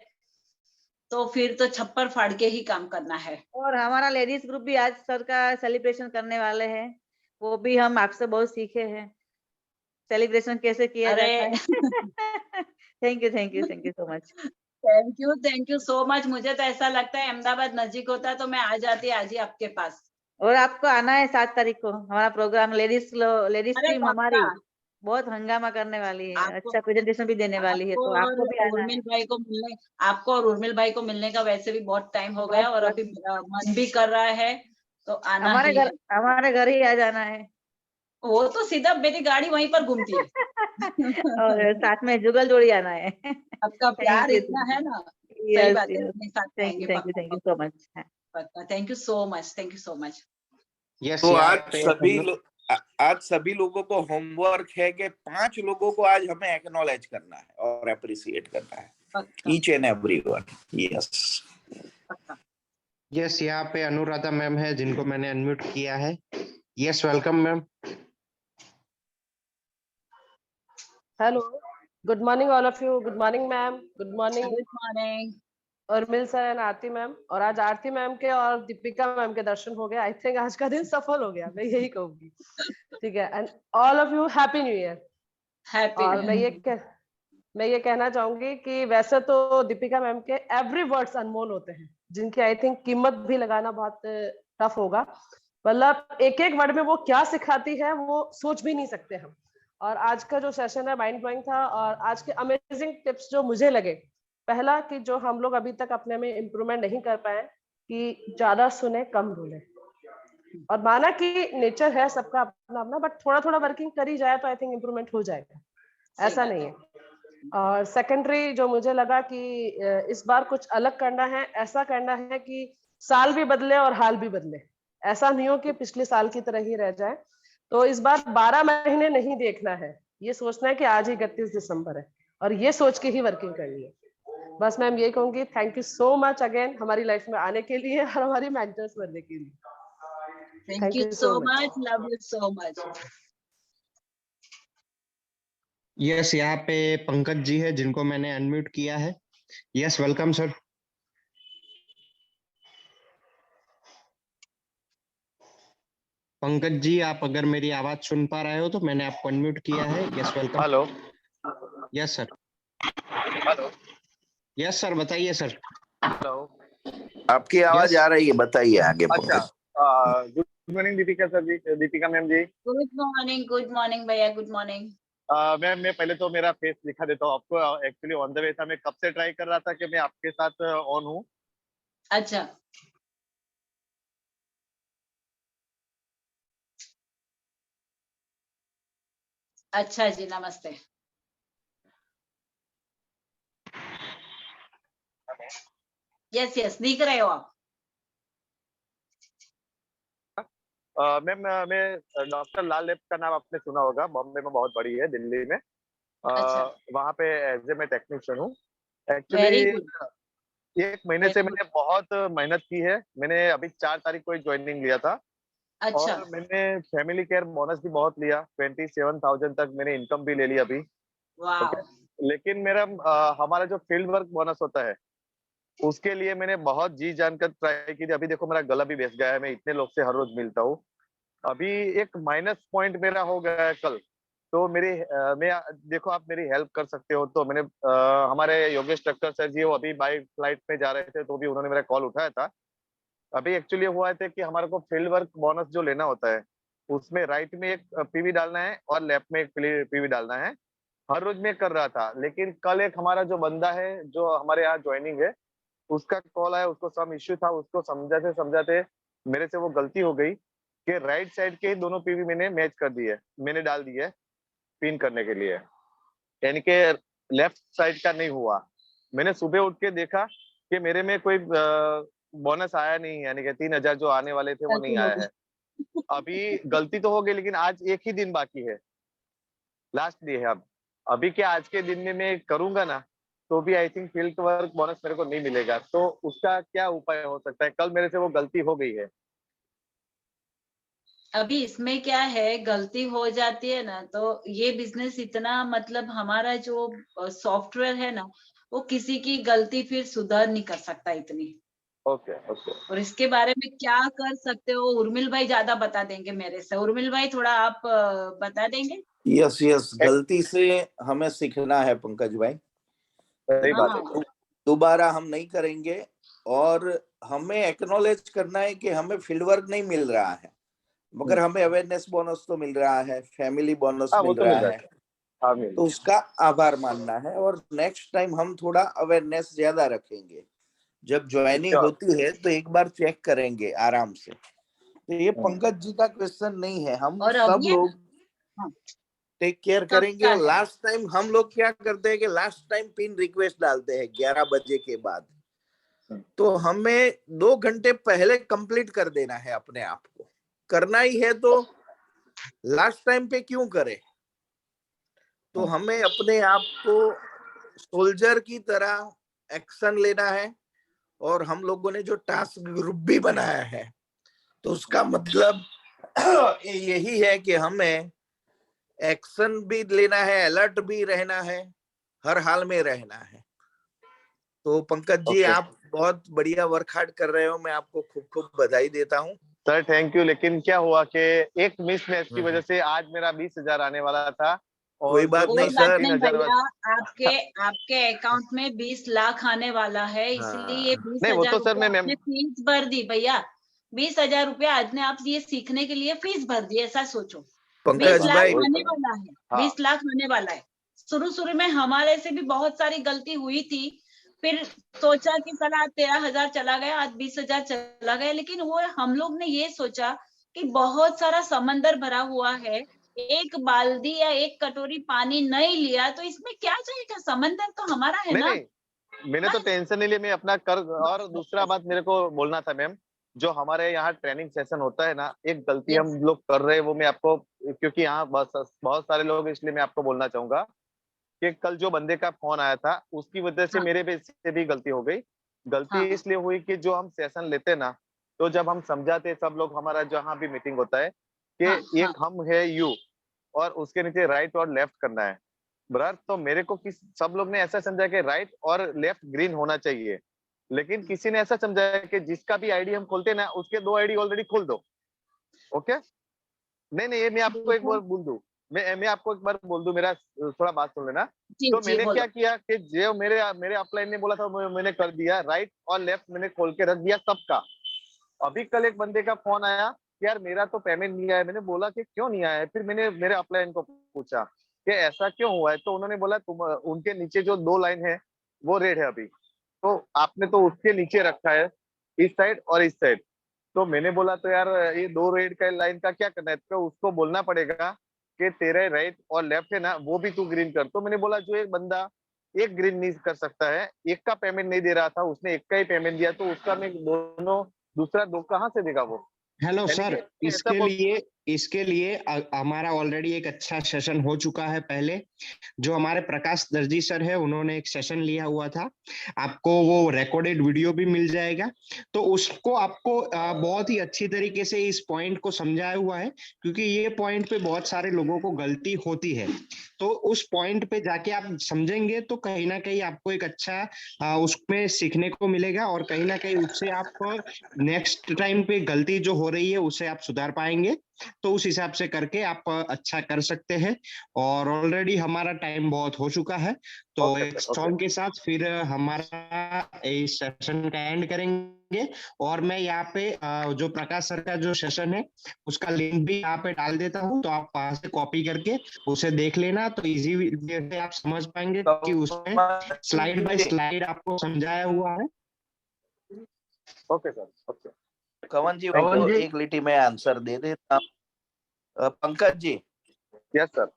तो फिर तो छप्पर फाड़ के ही काम करना है। और हमारा लेडीज ग्रुप भी आज सर का सेलिब्रेशन करने वाले हैं, वो भी हम आपसे बहुत सीखे हैं सेलिब्रेशन कैसे किया अरे जाता है। Thank you, thank you, thank you so much. Thank you so much. मुझे तो ऐसा लगता है अहमदाबाद नजीक होता तो मैं आ जाती आज ही आपके पास। और आपको आना है 7 तारीख को हमारा प्रोग्राम, लेडीज अरे टीम हमारी पक्का। बहुत हंगामा करने वाली है, आपको अच्छा प्रेजेंटेशन भी देने वाली है, आपको तो और आपको भी आना है। उर्मिल भाई को मिलने आपको और उर्मिल भाई को मिलने का वैसे भी बहुत टाइम हो बस गया, और बस अभी मेरा मन भी कर रहा है, तो आना ही है। हमारे घर ही आ जाना है। वो तो सीधा मेरी गाड़ी वहीं पर घूमती है। और साथ में जुगल जोड़ी आना है। आपका थैंक प्यार यू। इतना है ना। सही यस बात है, यस, अपने साथ थैंक यू, आएंगे थैंक यू, पक्का थैंक यू पक्का सो मच। पक्का। Thank you so much, thank you so much. Yes तो यहाँ आज पे सभी आज सभी लोगों को होमवर्क है कि 5 लोगों को आज हमें एक्नॉलेज करना है और अप्रिशिएट करना है, पक्का ईच एंड एवरीवन। यस पक्का। यस यहाँ पे अनुराधा मैम है जिनको मैंने अनम्यूट किया है। Yes welcome ma'am. Hello, good morning all of you. Good morning ma'am, good morning good morning. Urmil sir and Aarti ma'am. और आज आरती मैम के और दीपिका मैम के दर्शन हो गए। आई थिंक आज का दिन सफल हो गया, मैं यही कहूंगी। ठीक है, and all of you happy new year. Happy और मैं ये कहना चाहूंगी कि वैसे तो दीपिका मैम के एवरी वर्ड्स अनमोल होते हैं, जिनकी आई थिंक कीमत भी लगाना बहुत टफ होगा। मतलब एक एक वर्ड में वो क्या सिखाती है वो सोच भी नहीं सकते हम। और आज का जो सेशन है माइंड ब्लोइंग था, और आज के अमेजिंग टिप्स जो मुझे लगे, पहला कि जो हम लोग अभी तक अपने में इम्प्रूवमेंट नहीं कर पाए कि ज्यादा सुने कम बोले। और माना कि नेचर है सबका अपना अपना, बट थोड़ा थोड़ा वर्किंग करी जाए तो आई थिंक इम्प्रूवमेंट हो जाएगा, ऐसा नहीं है। और सेकेंडरी जो मुझे लगा कि इस बार कुछ अलग करना है, ऐसा करना है कि साल भी बदले और हाल भी बदले, ऐसा नहीं हो कि पिछले साल की तरह ही रह जाए। तो इस बार 12 महीने नहीं देखना है, ये सोचना है कि आज ही 31 दिसंबर है, और ये सोच के ही वर्किंग करनी है। बस मैम ये कहूंगी, thank you so much again हमारी लाइफ में आने के लिए और हमारी मेंटर्स बनने के लिए। Thank you so much, love you so much. Yes यहाँ पे पंकज जी है जिनको मैंने अनम्यूट किया है। Yes welcome sir. Pankaj ji आप अगर मेरी आवाज सुन पा रहे हो तो मैंने आपको अनम्यूट किया है। Yes welcome. Hello. Yes sir. Hello. Yes sir बताइए सर। हेलो। आपकी आवाज आ रही है, बताइए आगे। अच्छा, गुड मॉर्निंग दीपिका सर जी, दीपिका मैम जी। गुड मॉर्निंग भैया, गुड मॉर्निंग। मैं पहले तो मेरा फेस दिखा देता हूँ आपको। एक्चुअली ऑन द वे था, मैं कब से ट्राई कर रहा था कि मैं आपके साथ ऑन हूँ। अच्छा, अच्छा जी, नमस्ते। यस यस, दिख रहे हो आप। मैम मैं डॉक्टर लाल लैब का नाम आपने सुना होगा, बॉम्बे में बहुत बड़ी है, दिल्ली में। अच्छा, वहाँ पे एज ए मैं टेक्नीशियन हूँ। वेरी एक्चुअली गुड, 1 महीने से वेरी गुड। मैंने बहुत मेहनत की है। मैंने अभी 4 तारीख को ही ज्वाइनिंग लिया था अच्छा, और मैंने फैमिली केयर बोनस भी बहुत लिया। 27,000 तक मैंने इनकम भी ले ली अभी। ओके, वाओ, लेकिन मेरा हमारा जो फील्ड वर्क बोनस होता है उसके लिए मैंने बहुत जी जानकर ट्राई की थी। अभी देखो मेरा गला भी बैठ गया है, मैं इतने लोग से हर रोज मिलता हूँ। अभी एक माइनस पॉइंट मेरा हो गया है कल। तो देखो आप मेरी हेल्प कर सकते हो तो मैंने हमारे योगेश ठक्कर सर जी वो अभी बाई फ्लाइट में जा रहे थे तो भी उन्होंने मेरा कॉल उठाया था। अभी एक्चुअली हुआ है कि हमारे को फील्ड वर्क बोनस जो लेना होता है उसमें राइट में एक पीवी डालना है और लेफ्ट में एक पीवी डालना है। हर रोज मैं कर रहा था, लेकिन कल एक हमारा जो बंदा है जो हमारे यहाँ ज्वाइनिंग है उसका कॉल आया, उसको सम इश्यू था, उसको समझाते समझाते मेरे से वो गलती हो गई कि राइट साइड के ही दोनों पीवी मैंने मैच कर दिए, मैंने डाल दिए पिन करने के लिए, यानी कि लेफ्ट साइड का नहीं हुआ। मैंने सुबह उठ के देखा कि मेरे में कोई बोनस आया नहीं, यानी कि 3,000 जो आने वाले थे वो नहीं गलती हो आया गई। है। अभी गलती तो हो गई, लेकिन आज एक ही दिन बाकी है, लास्ट डे है अब। अभी क्या आज के दिन में मैं करूंगा ना तो भी I think field work bonus मेरे को नहीं मिलेगा। तो उसका क्या उपाय हो सकता है? कल मेरे से वो गलती हो गई है। अभी इसमें क्या है, गलती हो जाती है ना तो ये बिजनेस इतना मतलब हमारा जो सॉफ्टवेयर है ना वो किसी की गलती फिर सुधार नहीं कर सकता इतनी। Okay okay. और इसके बारे में क्या कर सकते हो उर्मिल भाई ज्यादा बता देंगे मेरे से। उर्मिल भाई थोड़ा आप बता देंगे। यस यस, गलती से हमें सीखना है पंकज भाई। सही बात है। हाँ, दोबारा हम नहीं करेंगे और हमें एक्नॉलेज करना है कि हमें फील्ड वर्क नहीं मिल रहा है मगर हमें अवेयरनेस बोनस तो मिल रहा है, फैमिली बोनस हाँ वो मिल तो रहा मिल रहा है, है। हाँ मिल तो उसका आभार मानना है और नेक्स्ट टाइम हम थोड़ा अवेयरनेस ज्यादा रखेंगे। जब ज्वाइनिंग श्योर। होती है तो एक बार चेक करेंगे आराम से। तो ये पंकज जी का क्वेश्चन नहीं है, हम और सब अभी लोग हाँ, टेक केयर करेंगे। सबका और है। लास्ट टाइम हम लोग क्या करते हैं कि लास्ट टाइम पिन रिक्वेस्ट डालते हैं 11 बजे के बाद, तो हमें 2 घंटे पहले कंप्लीट कर देना है अपने आप को। करना ही है तो लास्ट टाइम पे क्यों करें? तो हमें अपने आप को सोल्जर की तरह एक्शन लेना है। और हम लोगों ने जो टास्क ग्रुप भी बनाया है तो उसका मतलब यही है कि हमें एक्शन भी लेना है, अलर्ट भी रहना है, हर हाल में रहना है। तो पंकज जी ओके आप बहुत बढ़िया वर्क हार्ड कर रहे हो, मैं आपको खूब खूब बधाई देता हूँ। Sir, thank you. लेकिन क्या हुआ कि एक मिस मैच की वजह से आज मेरा 20,000 आने वाला था कोई और जो बात नहीं कोई कल बात सर। नहीं 3,000 भैया, आपके आपके अकाउंट में 20 लाख आने वाला है, इसलिए हाँ, बीस नहीं वो हजार तो सर रुपये मैं आपने फीस भर दी भैया। 20,000 रुपये आज ने आप ये सीखने के लिए फीस भर दी, ऐसा सोचो। सही 20 पंकज बात है, लाख भाई वही आने तो। वाला है, हाँ 20 लाख आने वाला है। शुरू में हमारे से भी बहुत सारी गलती हुई थी, फिर सोचा कि चला 13,000 चला गया, आज 20,000 चला गया, लेकिन वो हम लोग ने ये सोचा कि बहुत सारा समंदर भरा हुआ है, एक बाल्टी या एक कटोरी पानी नहीं लिया तो इसमें क्या जाएगा, समंदर तो हमारा है नहीं ना। नहीं, मैंने तो बस टेंशन नहीं लिया, मैं अपना कर। और बस बस दूसरा बस। बात मेरे को बोलना था मैम, जो हमारे यहाँ ट्रेनिंग सेशन होता है ना, एक गलती हम यस, लोग कर रहे हैं वो मैं आपको, क्योंकि यहाँ बहुत बहुत सारे लोग, इसलिए मैं आपको बोलना चाहूंगा कि कल जो बंदे का फोन आया था उसकी वजह से हाँ मेरे पे से भी गलती हो गई। गलती हाँ इसलिए हुई कि जो हम सेशन लेते ना, तो जब हम समझाते सब लोग, हमारा जहाँ भी मीटिंग होता है हाँ कि हाँ एक हम है यू और उसके नीचे राइट और लेफ्ट करना है ब्रर, तो मेरे को सब लोग ने ऐसा समझा कि राइट और लेफ्ट ग्रीन होना चाहिए, लेकिन किसी ने ऐसा समझा कि जिसका भी आईडी हम खोलते हैं ना उसके 2 आईडी ऑलरेडी खोल दो। ओके, नहीं नहीं, ये मैं आपको एक देखो, बार बोल दूं, मैं आपको एक बार बोल दूं, मेरा थोड़ा बात सुन लेना। जी तो जी मैंने क्या बोलो। किया कि जो मेरे मेरे अपलाइन ने बोला था मैंने कर दिया, राइट और लेफ्ट मैंने खोल के रख दिया सबका। अभी कल एक बंदे का फोन आया कि यार मेरा तो पेमेंट नहीं आया। मैंने बोला कि क्यों नहीं आया है? फिर मैंने मेरे अपलाइन को पूछा कि ऐसा क्यों हुआ है, तो उन्होंने बोला तुम उनके नीचे जो 2 लाइन है वो रेड है अभी, तो आपने तो उसके नीचे रखा है, इस साइड और इस साइड। तो मैंने बोला तो यार ये 2 रेड का लाइन का क्या करना है, तो उसको बोलना पड़ेगा कि तेरे राइट और लेफ्ट है ना वो भी तू ग्रीन कर। तो मैंने बोला जो एक बंदा एक ग्रीन नहीं कर सकता है, एक का पेमेंट नहीं दे रहा था, उसने एक का ही पेमेंट दिया, तो उसका मैं दोनों दूसरा 2 कहाँ से देगा वो। हेलो यानी सर, कि ऐसा बोल- इसके लिए हमारा ऑलरेडी एक अच्छा सेशन हो चुका है। पहले जो हमारे प्रकाश दर्जी सर है उन्होंने एक सेशन लिया हुआ था, आपको वो रिकॉर्डेड वीडियो भी मिल जाएगा। तो उसको आपको बहुत ही अच्छी तरीके से इस पॉइंट को समझाया हुआ है, क्योंकि ये पॉइंट पे बहुत सारे लोगों को गलती होती है। तो उस पॉइंट पे जाके आप समझेंगे तो कहीं ना कहीं आपको एक अच्छा उसमें सीखने को मिलेगा, और कहीं ना कहीं उससे आप नेक्स्ट टाइम पे गलती जो हो रही है उसे आप सुधार पाएंगे। तो उस हिसाब से करके आप अच्छा कर सकते हैं। और ऑलरेडी हमारा टाइम बहुत हो चुका है, तो ओके एक सर, ओके। सॉन्ग के साथ फिर हमारा इस सेशन का एंड करेंगे। और मैं यहाँ पे जो प्रकाश सर का जो सेशन है उसका लिंक भी यहाँ पे डाल देता हूँ, तो आप वहां से कॉपी करके उसे देख लेना, तो इजी वे से आप समझ पाएंगे कि उसमें स्लाइड बाय स्लाइड आपको समझाया हुआ है। Okay sir, okay. कवन जी कवन को जी। एक लिटी में आंसर दे देता हूं। Pankaj ji, yes sir.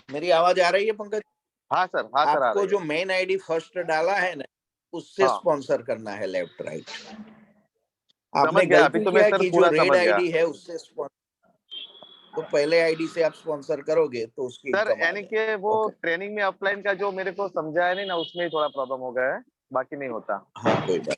मेरी आवाज आ रही है पंकज? हाँ सर, हाँ सर, आ आपको रही जो है। मेन आईडी फर्स्ट डाला है ना, उससे हाँ। स्पॉन्सर करना है लेफ्ट राइट। समझ आपने गया, अभी गलती तो मैं किया सर कि जो पूरा रेड समझ गया। आईडी है उससे तो पहले आईडी से आप स्पॉन्सर करोगे तो उसकी सर इनकम आ यानी जाएगी। कि वो ओके, ट्रेनिंग में ऑफलाइन का जो मेरे को समझाया नहीं ना, उसमें ही थोड़ा प्रॉब्लम हो गया है, बाकी नहीं होता। हाँ कोई बात